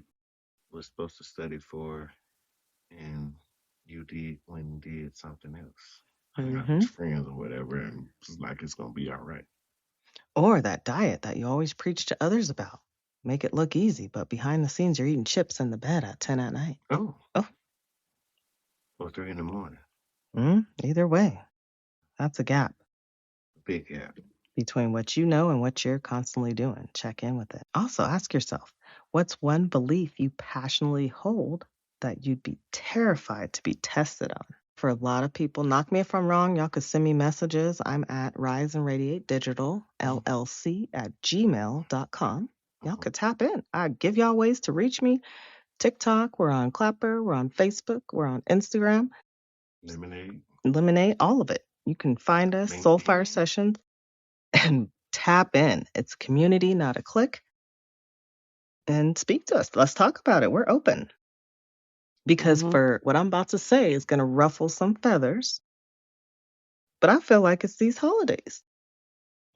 were supposed to study for and you did something else? Friends or whatever, and it's like it's gonna be all right. Or that diet that you always preach to others about. Make it look easy, but behind the scenes, you're eating chips in the bed at 10 at night. Oh. Or 3 a.m. Either way, that's a gap. Big gap. Between what you know and what you're constantly doing. Check in with it. Also, ask yourself, what's one belief you passionately hold that you'd be terrified to be tested on? For a lot of people, knock me if I'm wrong, y'all could send me messages. I'm at RiZe and Radiate Digital, LLC at gmail.com. Y'all could tap in. I give y'all ways to reach me. TikTok, we're on Clapper, we're on Facebook, we're on Instagram. Lemonade, all of it. You can find us, Soulfire Sessions, and tap in. It's community, not a click. And speak to us. Let's talk about it. We're open. Because for what I'm about to say is going to ruffle some feathers. But I feel like it's these holidays.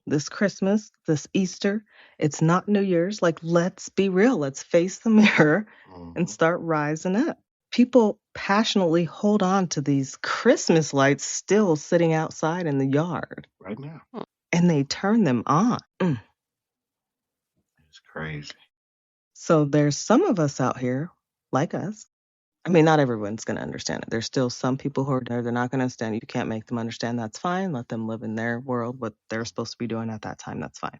This Christmas, this Easter, it's not New Year's. Like, let's be real. Let's face the mirror and start rising up. People passionately hold on to these Christmas lights still sitting outside in the yard. Right now. And they turn them on. It's crazy. So there's some of us out here, like us. I mean, not everyone's going to understand it. There's still some people who are there, they're not going to understand. You can't make them understand. That's fine. Let them live in their world, what they're supposed to be doing at that time. That's fine.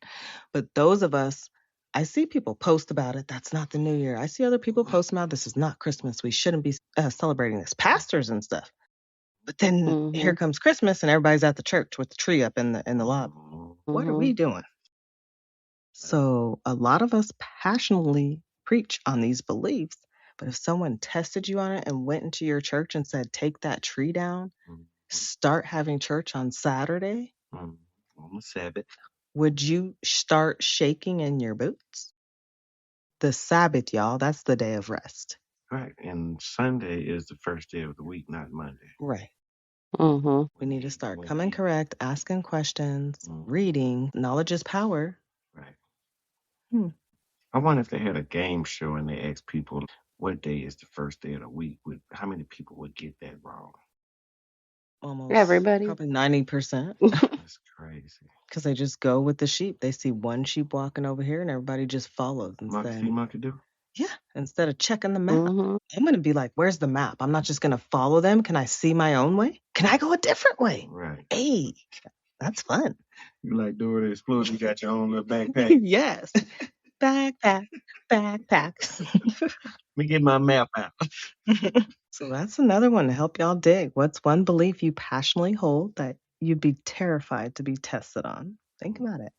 But those of us, I see people post about it. That's not the New Year. I see other people post about this is not Christmas. We shouldn't be celebrating this. Pastors and stuff. But then here comes Christmas and everybody's at the church with the tree up in the lobby. What are we doing? So a lot of us passionately preach on these beliefs. But if someone tested you on it and went into your church and said, take that tree down, start having church on Saturday, on the Sabbath, would you start shaking in your boots? The Sabbath, y'all, that's the day of rest. Right. And Sunday is the first day of the week, not Monday. Right. We need to start coming correct, asking questions, reading. Knowledge is power. Right. I wonder if they had a game show and they asked people what day is the first day of the week. How many people would get that wrong? Almost everybody. Probably 90%. That's crazy. Because they just go with the sheep. They see one sheep walking over here and everybody just follows and Monkey see, monkey do. Yeah, instead of checking the map. Mhm. I'm going to be like, where's the map? I'm not just going to follow them. Can I see my own way? Can I go a different way? Right. Hey, that's fun. You like Dora the Explorer, you got your own little backpack. Yes. Backpack. Let me get my map out. So that's another one to help y'all dig. What's one belief you passionately hold that you'd be terrified to be tested on? Think about it.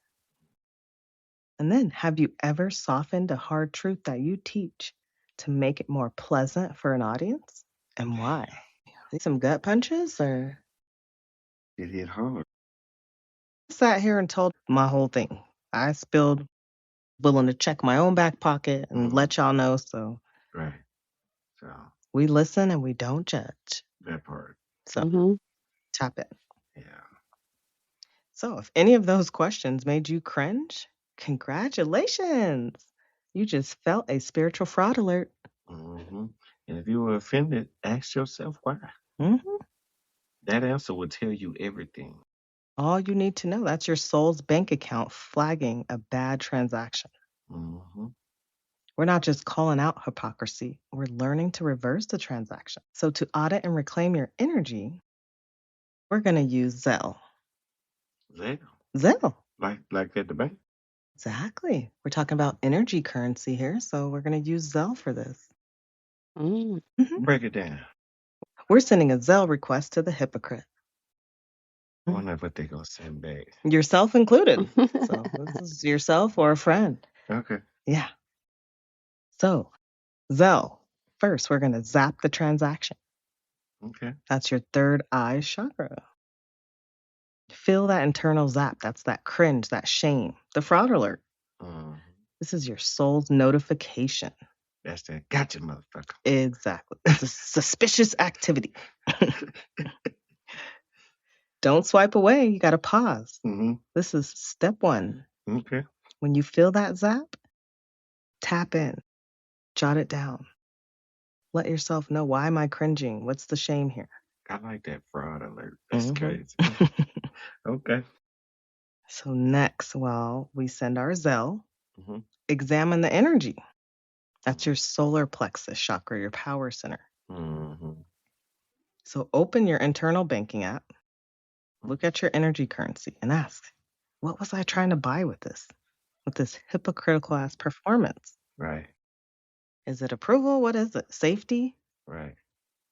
And then, have you ever softened a hard truth that you teach to make it more pleasant for an audience? And why? Need some gut punches or? It hit hard. Sat here and told my whole thing. I spilled, willing to check my own back pocket and let y'all know. So Right. So we listen and we don't judge. that part. So Mhm. tap in. Yeah. So if any of those questions made you cringe, congratulations. You just felt a spiritual fraud alert. Mm-hmm. And if you were offended, ask yourself why. Mm-hmm. That answer will tell you everything. All you need to know, that's your soul's bank account flagging a bad transaction. Mm-hmm. We're not just calling out hypocrisy, we're learning to reverse the transaction. So to audit and reclaim your energy, we're going to use Z.E.L.L E. Z.E.L.L.E. Z.E.L.L E. Like at the bank. Exactly. We're talking about energy currency here, so we're going to use Z.E.L.L E for this. Mm. Break it down. We're sending a Z.E.L.L E request to the hypocrite. I wonder what they're gonna send back. Yourself included. So this is yourself or a friend. Okay. Yeah. So Z.E.L.L E. First, we're going to zap the transaction. Okay. That's your third eye chakra. Feel that internal zap. That's that cringe, that shame, the fraud alert. Mm-hmm. This is your soul's notification. That's that gotcha, motherfucker. Exactly. It's a suspicious activity. Don't swipe away. You got to pause. Mm-hmm. This is step one. Okay. When you feel that zap, tap in, jot it down. Let yourself know, why am I cringing? What's the shame here? I like that fraud alert. That's crazy. Okay. So next, while we send our Z.E.L.L E, Mm-hmm. examine the energy. That's your solar plexus chakra, your power center. Mm-hmm. So open your internal banking app, look at your energy currency, and ask, what was I trying to buy with this hypocritical ass performance? Right. Is it approval? What is it? Safety? Right.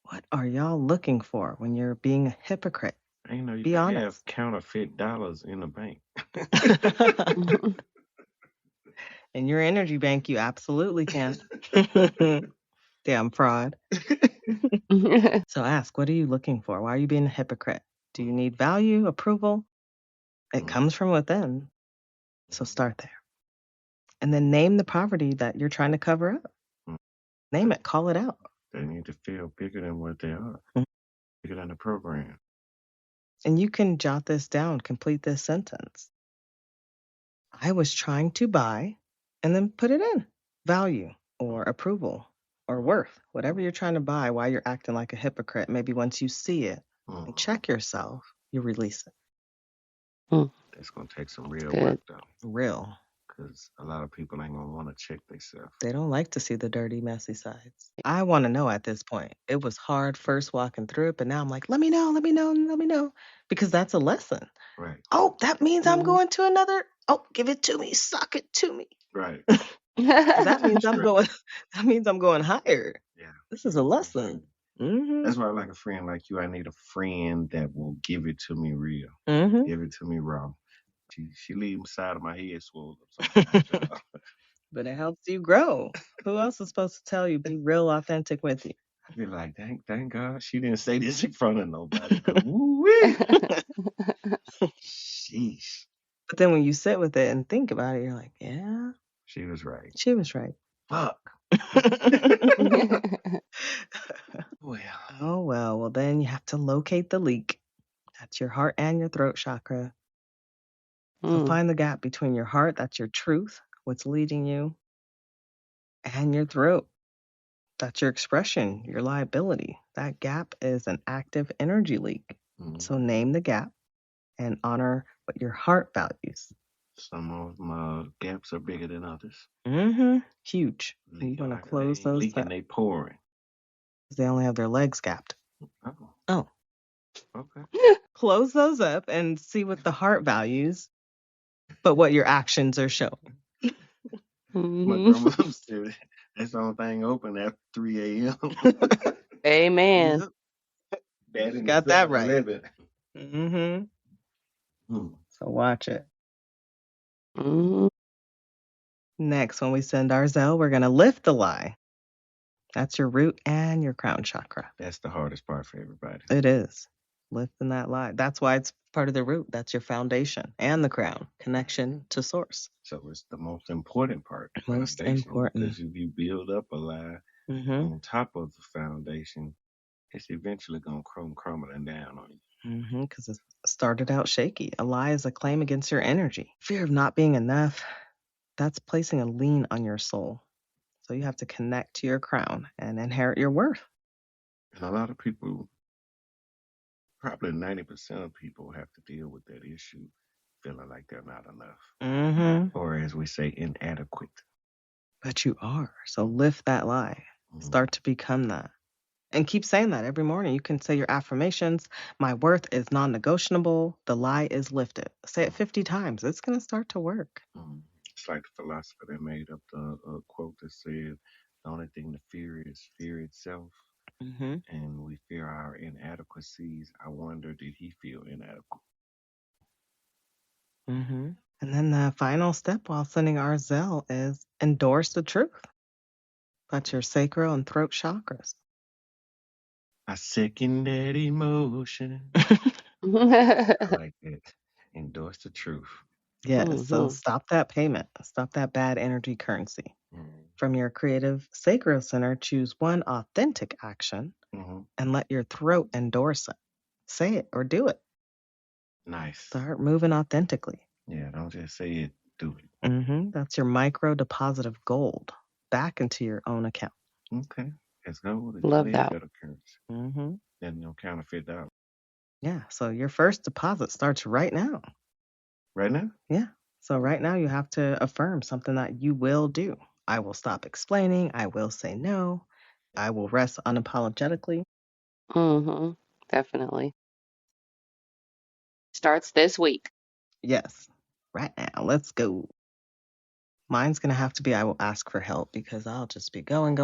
What are y'all looking for when you're being a hypocrite? I know you Be can honest. have counterfeit dollars in the bank. In your energy bank, you absolutely can. Damn fraud. So ask, what are you looking for? Why are you being a hypocrite? Do you need value, approval? It comes from within. So start there. And then name the poverty that you're trying to cover up. Name it, call it out. They need to feel bigger than what they are, bigger than the program. And you can jot this down, complete this sentence. I was trying to buy, and then put it in. Value or approval or worth, whatever you're trying to buy while you're acting like a hypocrite. Maybe once you see it and check yourself, you release it. It's going to take some real Good. work, though. Real. Because a lot of people ain't going to want to check themselves. They don't like to see the dirty, messy sides. I want to know at this point. It was hard first walking through it, but now I'm like, let me know. Because that's a lesson. Right. Oh, that means I'm going to another. Oh, give it to me. Suck it to me. Right. That means I'm going. That means I'm going higher. Yeah. This is a lesson. Mm-hmm. That's why I like a friend like you. I need a friend that will give it to me real. Mm-hmm. Give it to me raw. She leaves the side of my head swollen up sometimes. But it helps you grow. Who else is supposed to tell you, be real authentic with you? I be like, thank God she didn't say this in front of nobody. Woo-wee. Sheesh. But then when you sit with it and think about it, you're like, yeah, she was right. She was right. Fuck. Well. Oh, well. Well, then you have to locate the leak. That's your heart and your throat chakra. So find the gap between your heart, that's your truth, what's leading you, and your throat. That's your expression, your liability. That gap is an active energy leak. So name the gap and honor what your heart values. Some of my gaps are bigger than others. Huge. You Leaking want to like close they ain't those leaking, up. they pouring. They only have their legs gapped. Oh, Oh, okay. close those up and see what the heart values, but what your actions are showing. My Mhm. grandmother said that's the only thing open after 3 a.m. Amen. Yep. That in the Got that right. 7-Eleven. So watch it. Mhm. Next, when we send our Z.E.L.L.E, we're going to lift the lie. That's your root and your crown chakra. That's the hardest part for everybody. It is. Lifting that lie. That's why it's part of the root. That's your foundation and the crown, connection to source. So it's the most important part, Most foundation. important. Because if you build up a lie on top of the foundation, it's eventually going to come crumbling down on you. Because it started out shaky. A lie is a claim against your energy. Fear of not being enough, that's placing a lien on your soul. So you have to connect to your crown and inherit your worth. And a lot of people, probably 90% of people, have to deal with that issue, feeling like they're not enough. Or as we say, inadequate. But you are. So lift that lie. Start to become that. And keep saying that every morning. You can say your affirmations. My worth is non-negotiable. The lie is lifted. Say it 50 times. It's going to start to work. It's like the philosopher that made up the quote that said, the only thing to fear is fear itself. And we fear our inadequacies. I wonder, did he feel inadequate? And then the final step while sending our Z.E.L.L.E is endorse the truth. That's your sacral and throat chakras. I second that emotion. I like that. Endorse the truth. Yes. So stop that payment. Stop that bad energy currency. From your creative sacral center, choose one authentic action and let your throat endorse it. Say it or do it. Nice. Start moving authentically. Yeah, don't just say it, do it. That's your micro deposit of gold back into your own account. Okay. As gold is Love way that. better currency than no counterfeit dollar. Yeah. So your first deposit starts right now. Right now? Yeah. So right now you have to affirm something that you will do. I will stop explaining. I will say no. I will rest unapologetically. Definitely. Starts this week. Yes. Right now. Let's go. Mine's going to have to be I will ask for help because I'll just be going,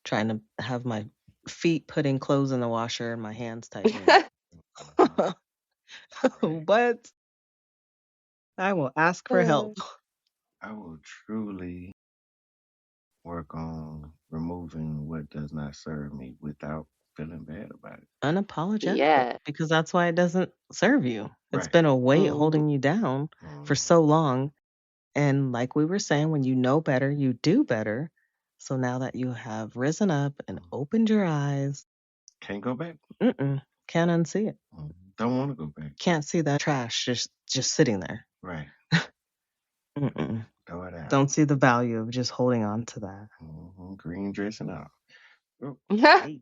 trying to have my feet putting clothes in the washer and my hands tightening. What? I will ask for help. I will truly work on removing what does not serve me without feeling bad about it. Unapologetically. Yeah. Because that's why it doesn't serve you. It's Right. been a weight holding you down for so long. And like we were saying, when you know better, you do better. So now that you have risen up and opened your eyes, Can't go back. Can't unsee it. Don't want to go back. Can't see that trash just sitting there. Right. Throw it out. Don't see the value of just holding on to that. Green dress and all. Oh, Hey.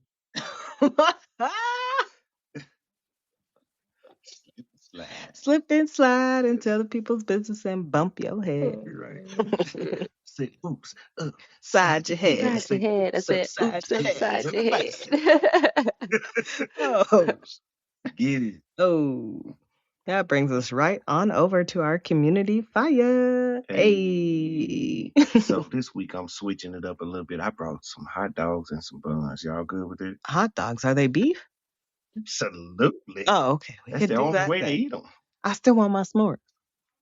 Slip and slide into other people's business and bump your head. Right. Say oops. Side your head. Side your head. I said, Side oops, your head. upside your head. Oh. Get it. Oh. That brings us right on over to our community fire. Hey. So this week I'm switching it up a little bit. I brought some hot dogs and some buns. Y'all good with it? Hot dogs, are they beef? Absolutely. Oh, okay. We That's could the do only that way then. to eat them. I still want my s'mores.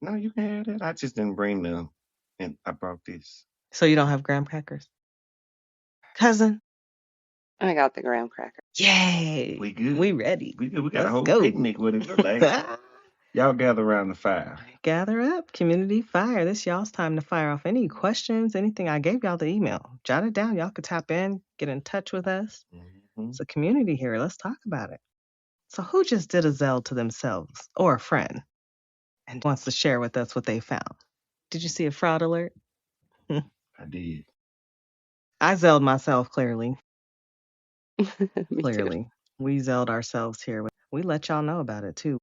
No, you can have that. I just didn't bring them, and I brought this. So you don't have graham crackers? Cousin? I got the graham cracker. Yay. We good. We ready. We good. We got Let's a whole go. picnic with it today. Y'all gather around the fire. Gather up, community fire. This y'all's time to fire off any questions, anything. I gave y'all the email. Jot it down. Y'all could tap in, get in touch with us. It's a community here. Let's talk about it. So who just did a Z.E.L.L.E to themselves or a friend and wants to share with us what they found? Did you see a fraud alert? I did. I Z.E.L.L'd myself, clearly. Me Clearly. We Z.E.L.L'd ourselves here. We let y'all know about it too.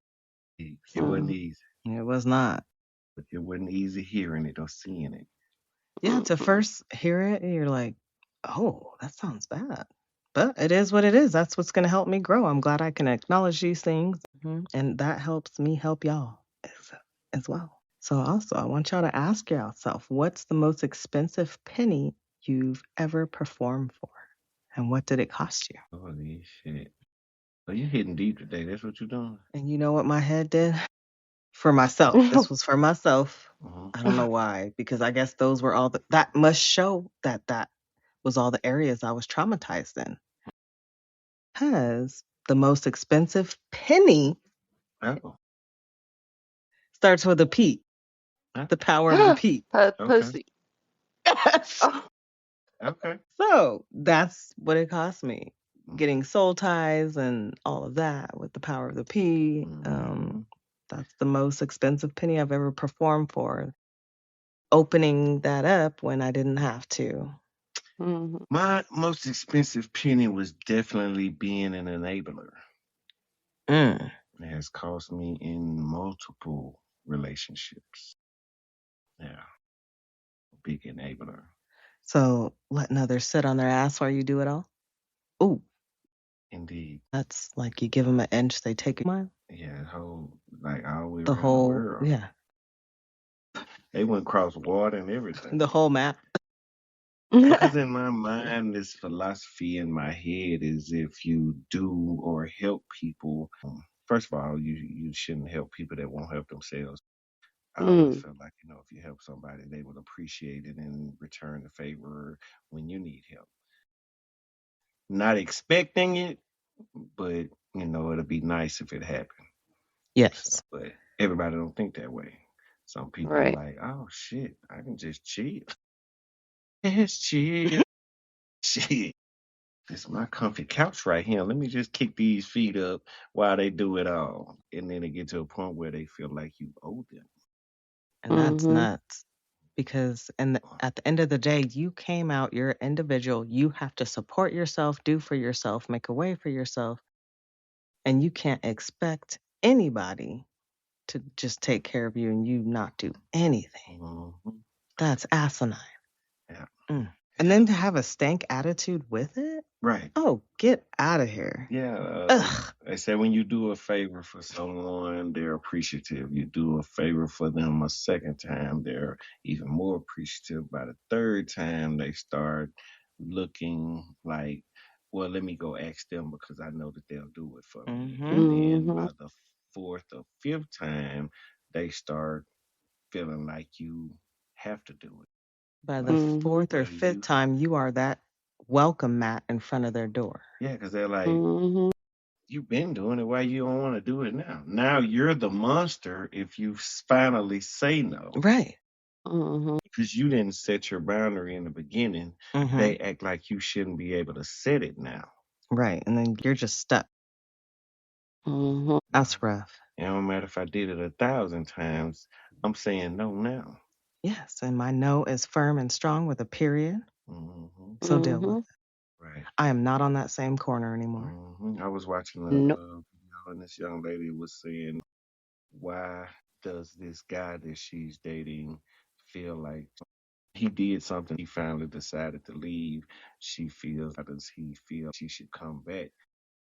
It wasn't easy. It was not. but it wasn't easy hearing it or seeing it. Yeah, to first hear it, you're like, oh, that sounds bad. But it is what it is. That's what's going to help me grow. I'm glad I can acknowledge these things. And that helps me help y'all as well. So, also, I want y'all to ask yourself, what's the most expensive penny you've ever performed for? And what did it cost you? Holy shit. Oh, you hitting deep today. That's what you're doing? And you know what my head did? For myself. This was for myself. I don't know why, because I guess those were all that must show that was all the areas I was traumatized in. Because the most expensive penny Oh. starts with a P. The power of the P. Pussy. Oh. Okay. So that's what it cost me. Getting soul ties and all of that with the power of the P. That's the most expensive penny I've ever performed for. Opening that up when I didn't have to. My most expensive penny was definitely being an enabler. It has cost me in multiple relationships. Yeah. Big enabler. So letting others sit on their ass while you do it all? Ooh. Indeed. That's like you give them an inch, they take a mile. Yeah, like all the way The around whole, the world. yeah. They went across water and everything. The whole map. Because in my mind, this philosophy in my head is if you do or help people, first of all, you shouldn't help people that won't help themselves. I always felt like, if you help somebody, they will appreciate it and return the favor when you need help. Not expecting it, but it'll be nice if it happened. Yes. So, but everybody don't think that way. Some people are like, oh shit, I can just chill. Just chill. Shit. This is my comfy couch right here. Let me just kick these feet up while they do it all. And then it get to a point where they feel like you owe them. And that's nuts. Because at the end of the day, you came out, you're an individual. You have to support yourself, do for yourself, make a way for yourself. And you can't expect anybody to just take care of you and you not do anything. That's asinine. Yeah. And then to have a stank attitude with it? Right. Oh, get out of here. Yeah. They say when you do a favor for someone, they're appreciative. You do a favor for them a second time, they're even more appreciative. By the third time, they start looking like, well, let me go ask them because I know that they'll do it for me. And then by the fourth or fifth time, they start feeling like you have to do it. By the fourth or fifth time, you are that welcome mat in front of their door. Yeah, because they're like, you've been doing it. Why you don't want to do it now? Now you're the monster if you finally say no. Right. Because you didn't set your boundary in the beginning. They act like you shouldn't be able to set it now. Right. And then you're just stuck. That's rough. It don't matter if I did it 1,000 times. I'm saying no now. Yes. And my no is firm and strong with a period. So deal with it. Right. I am not on that same corner anymore. I was watching a video and this young lady was saying, why does this guy that she's dating feel like he did something, he finally decided to leave? She feels, how does he feel she should come back?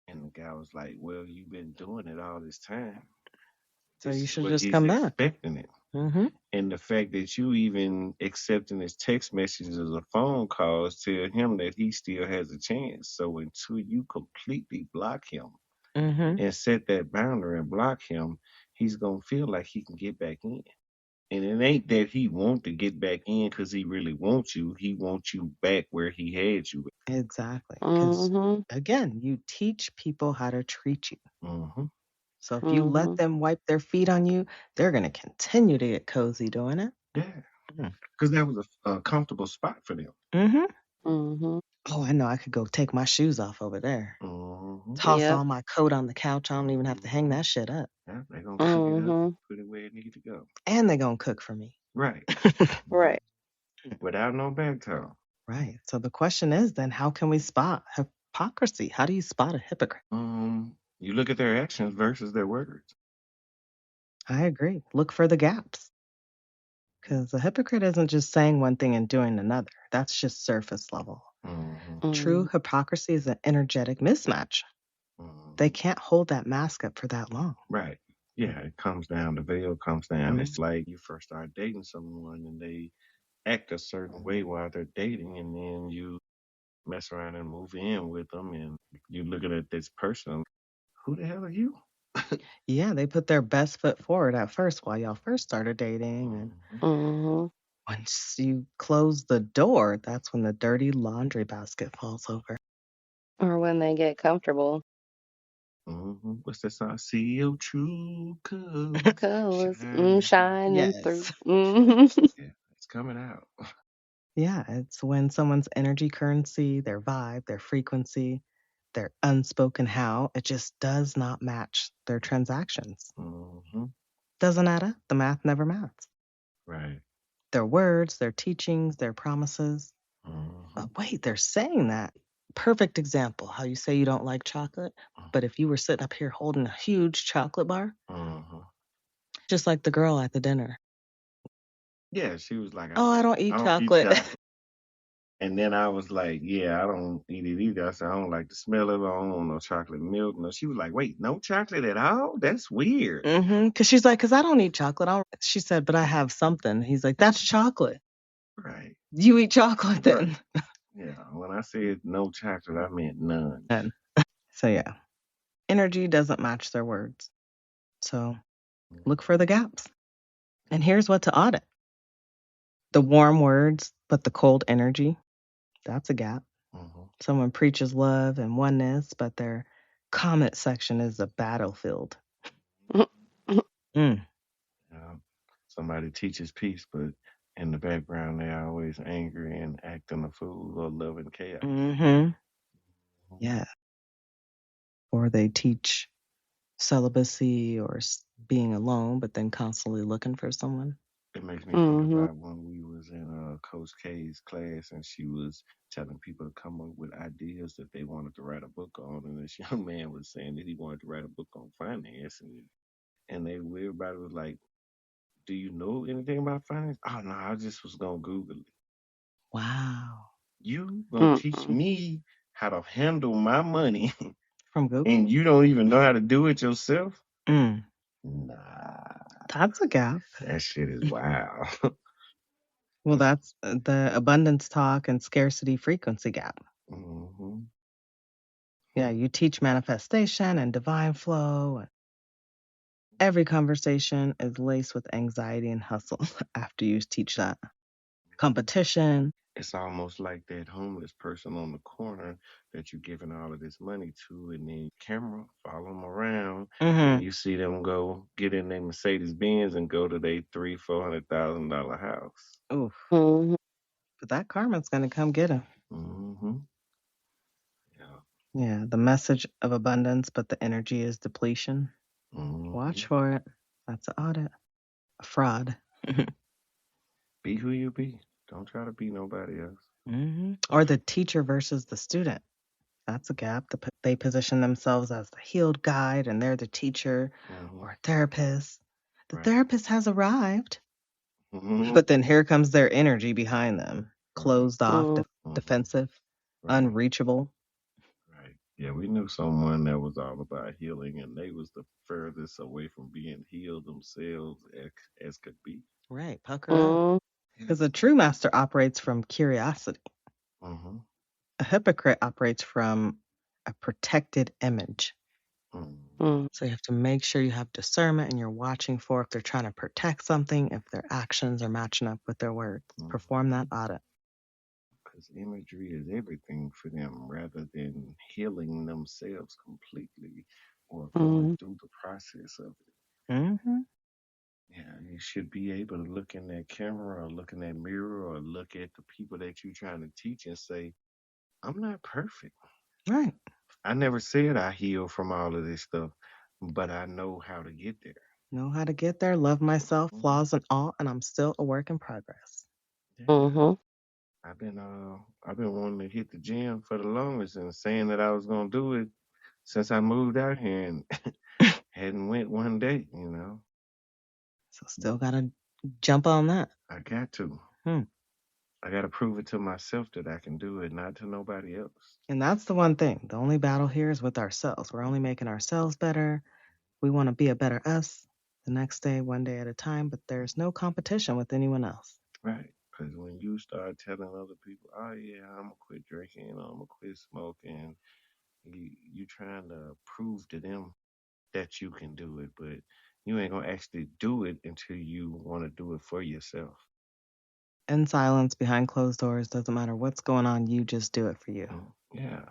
And the guy was like, well, you've been doing it all this time. So you should just come back. Expecting it. And the fact that you even accepting his text messages or phone calls tell him that he still has a chance. So until you completely block him and set that boundary and block him, he's going to feel like he can get back in. And it ain't that he want to get back in because he really wants you. He wants you back where he had you. Exactly. Because, again, you teach people how to treat you. So if you let them wipe their feet on you, they're going to continue to get cozy doing it. Yeah. Because that was a comfortable spot for them. Oh, I know. I could go take my shoes off over there. Toss all my coat on the couch. I don't even have to hang that shit up. Yeah, they're going to pick it up and put it where it needs to go. And they're going to cook for me. Right. Right. Without no back talk. Right. So the question is then, how can we spot hypocrisy? How do you spot a hypocrite? You look at their actions versus their words. I agree. Look for the gaps. Because a hypocrite isn't just saying one thing and doing another. That's just surface level. True hypocrisy is an energetic mismatch. They can't hold that mask up for that long. Right. Yeah, it comes down, the veil comes down. It's like you first start dating someone and they act a certain way while they're dating, and then you mess around and move in with them, and you're looking at this person. Who the hell are you? Yeah, they put their best foot forward at first while y'all first started dating. And once you close the door, that's when the dirty laundry basket falls over. Or when they get comfortable. What's that song? See your true Colors shining. shining through. Yeah, it's coming out. Yeah, it's when someone's energy currency, their vibe, their frequency, their unspoken how, it just does not match their transactions. Doesn't add up. The math never maths. Right. Their words, their teachings, their promises. But wait, they're saying that. Perfect example, how you say you don't like chocolate, but if you were sitting up here holding a huge chocolate bar, just like the girl at the dinner. Yeah, she was like, Oh, I don't eat I don't eat chocolate. chocolate. And then I was like, yeah, I don't eat it either. I said, I don't like the smell of it. I don't want no chocolate milk. No, she was like, wait, no chocolate at all? That's weird. Because she's like, because I don't eat chocolate. She said, but I have something. He's like, that's chocolate. Right. You eat chocolate then. Right. Yeah, when I said no chocolate, I meant none. So yeah, energy doesn't match their words. So look for the gaps. And here's what to audit. The warm words, but the cold energy, that's a gap. Someone preaches love and oneness, but their comment section is a battlefield. Somebody teaches peace, but in the background, they're always angry and acting a fool or loving chaos. Yeah. Or they teach celibacy or being alone, but then constantly looking for someone. It makes me think about when we was in Coach K's class and she was telling people to come up with ideas that they wanted to write a book on, and this young man was saying that he wanted to write a book on finance, and everybody was like, "Do you know anything about finance?" Oh no, I just was gonna Google it. Wow. You gonna teach me how to handle my money from Google, and you don't even know how to do it yourself? Nah, that's a gap. That shit is wild. Well, that's the abundance talk and scarcity frequency gap. Yeah, you teach manifestation and divine flow. Every conversation is laced with anxiety and hustle after you teach that. Competition. It's almost like that homeless person on the corner that you're giving all of this money to, and then camera follow them around, and you see them go get in their Mercedes Benz and go to their $300,000-$400,000 house. Oof. But that karma's gonna come get him. Yeah, the message of abundance, but the energy is depletion. Watch for it. That's an audit. A fraud. Be who you be. Don't try to be nobody else. Or the teacher versus the student. That's a gap. They position themselves as the healed guide and they're the teacher or therapist. The therapist has arrived. But then here comes their energy behind them. Closed off, defensive, unreachable. Right. Yeah, we knew someone that was all about healing, and they was the furthest away from being healed themselves as could be. Right, pucker up. Because a true master operates from curiosity. A hypocrite operates from a protected image. So you have to make sure you have discernment and you're watching for if they're trying to protect something, if their actions are matching up with their words. Perform that audit. Because imagery is everything for them rather than healing themselves completely or going through the process of it. Yeah, you should be able to look in that camera or look in that mirror or look at the people that you're trying to teach and say, I'm not perfect. Right. I never said I heal from all of this stuff, but I know how to get there. Know how to get there, love myself, flaws and all, and I'm still a work in progress. Yeah. I've been wanting to hit the gym for the longest and saying that I was gonna do it since I moved out here and hadn't went one day, So still gotta Jump on that. I got to. Hmm. I got to prove it to myself that I can do it, not to nobody else. And that's the one thing. The only battle here is with ourselves. We're only making ourselves better. We want to be a better us the next day, one day at a time, but there's no competition with anyone else. Right. Because when you start telling other people, oh, yeah, I'm going to quit drinking, I'm going to quit smoking, you trying to prove to them that you can do it, but you ain't going to actually do it until you want to do it for yourself. In silence, behind closed doors, doesn't matter what's going on, you just do it for you. Yeah.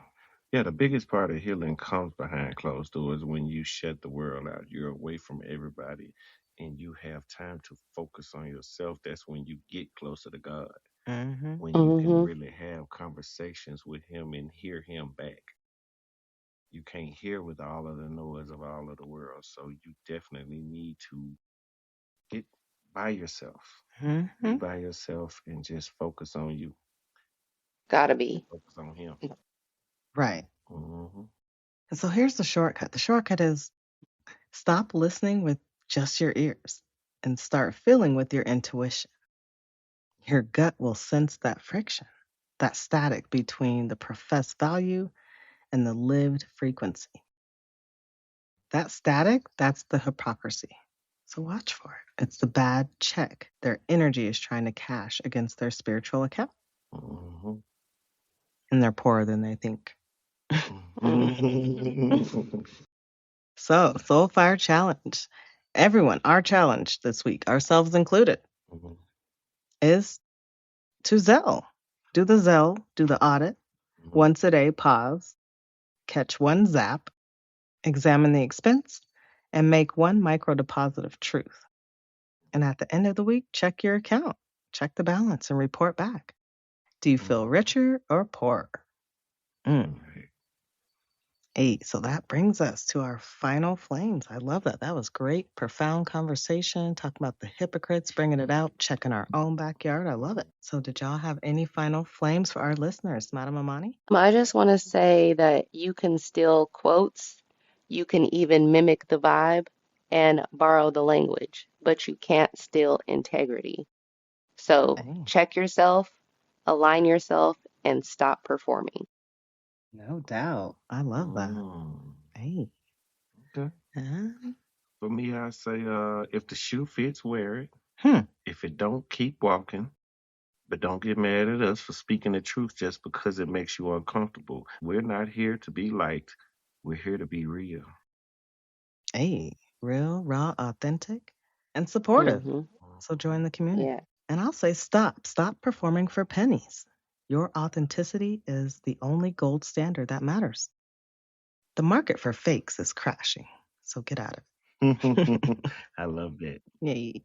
Yeah, the biggest part of healing comes behind closed doors when you shut the world out. You're away from everybody and you have time to focus on yourself. That's when you get closer to God. Mm-hmm. When you can really have conversations with Him and hear Him back. You can't hear with all of the noise of all of the world. So you definitely need to get by yourself. Mm-hmm. Be by yourself and just focus on you. Gotta be. Focus on Him. Right. Mm-hmm. And so here's the shortcut. The shortcut is stop listening with just your ears and start feeling with your intuition. Your gut will sense that friction, that static between the professed value and the lived frequency. That static, that's the hypocrisy. So watch for it. It's the bad check their energy is trying to cash against their spiritual account. Mm-hmm. And they're poorer than they think. Mm-hmm. So, Soul Fire Challenge. Everyone, our challenge this week, ourselves included, is to Z.E.L.L. Do the Z.E.L.L., do the audit. Once a day, pause, catch one zap, examine the expense, and make one micro deposit of truth. And at the end of the week, check your account, check the balance, and report back. Do you feel richer or poorer? Hey, so that brings us to our final flames. I love that. That was great, profound conversation, talking about the hypocrites, bringing it out, checking our own backyard. I love it. So did y'all have any final flames for our listeners, Madam Amani? I just want to say that you can steal quotes, you can even mimic the vibe and borrow the language, but you can't steal integrity. So Hey, check yourself, align yourself, and stop performing. no doubt. I love that. Hey. Okay. For me, I say, if the shoe fits, wear it. If it don't, keep walking. But don't get mad at us for speaking the truth just because it makes you uncomfortable. We're not here to be liked. We're here to be real. Hey, real, raw, authentic, and supportive. So join the community. Yeah. And I'll say stop. Stop performing for pennies. Your authenticity is the only gold standard that matters. The market for fakes is crashing, so get at it. I love that. Yay.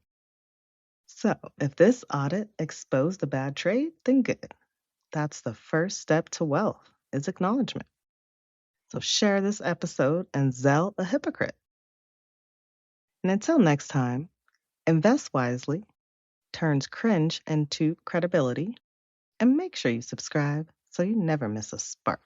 So, if this audit exposed a bad trade, then good. That's the first step to wealth, is acknowledgement. So share this episode and Z.E.L.L. a hypocrite. And until next time, invest wisely, turns cringe into credibility, and make sure you subscribe so you never miss a spark.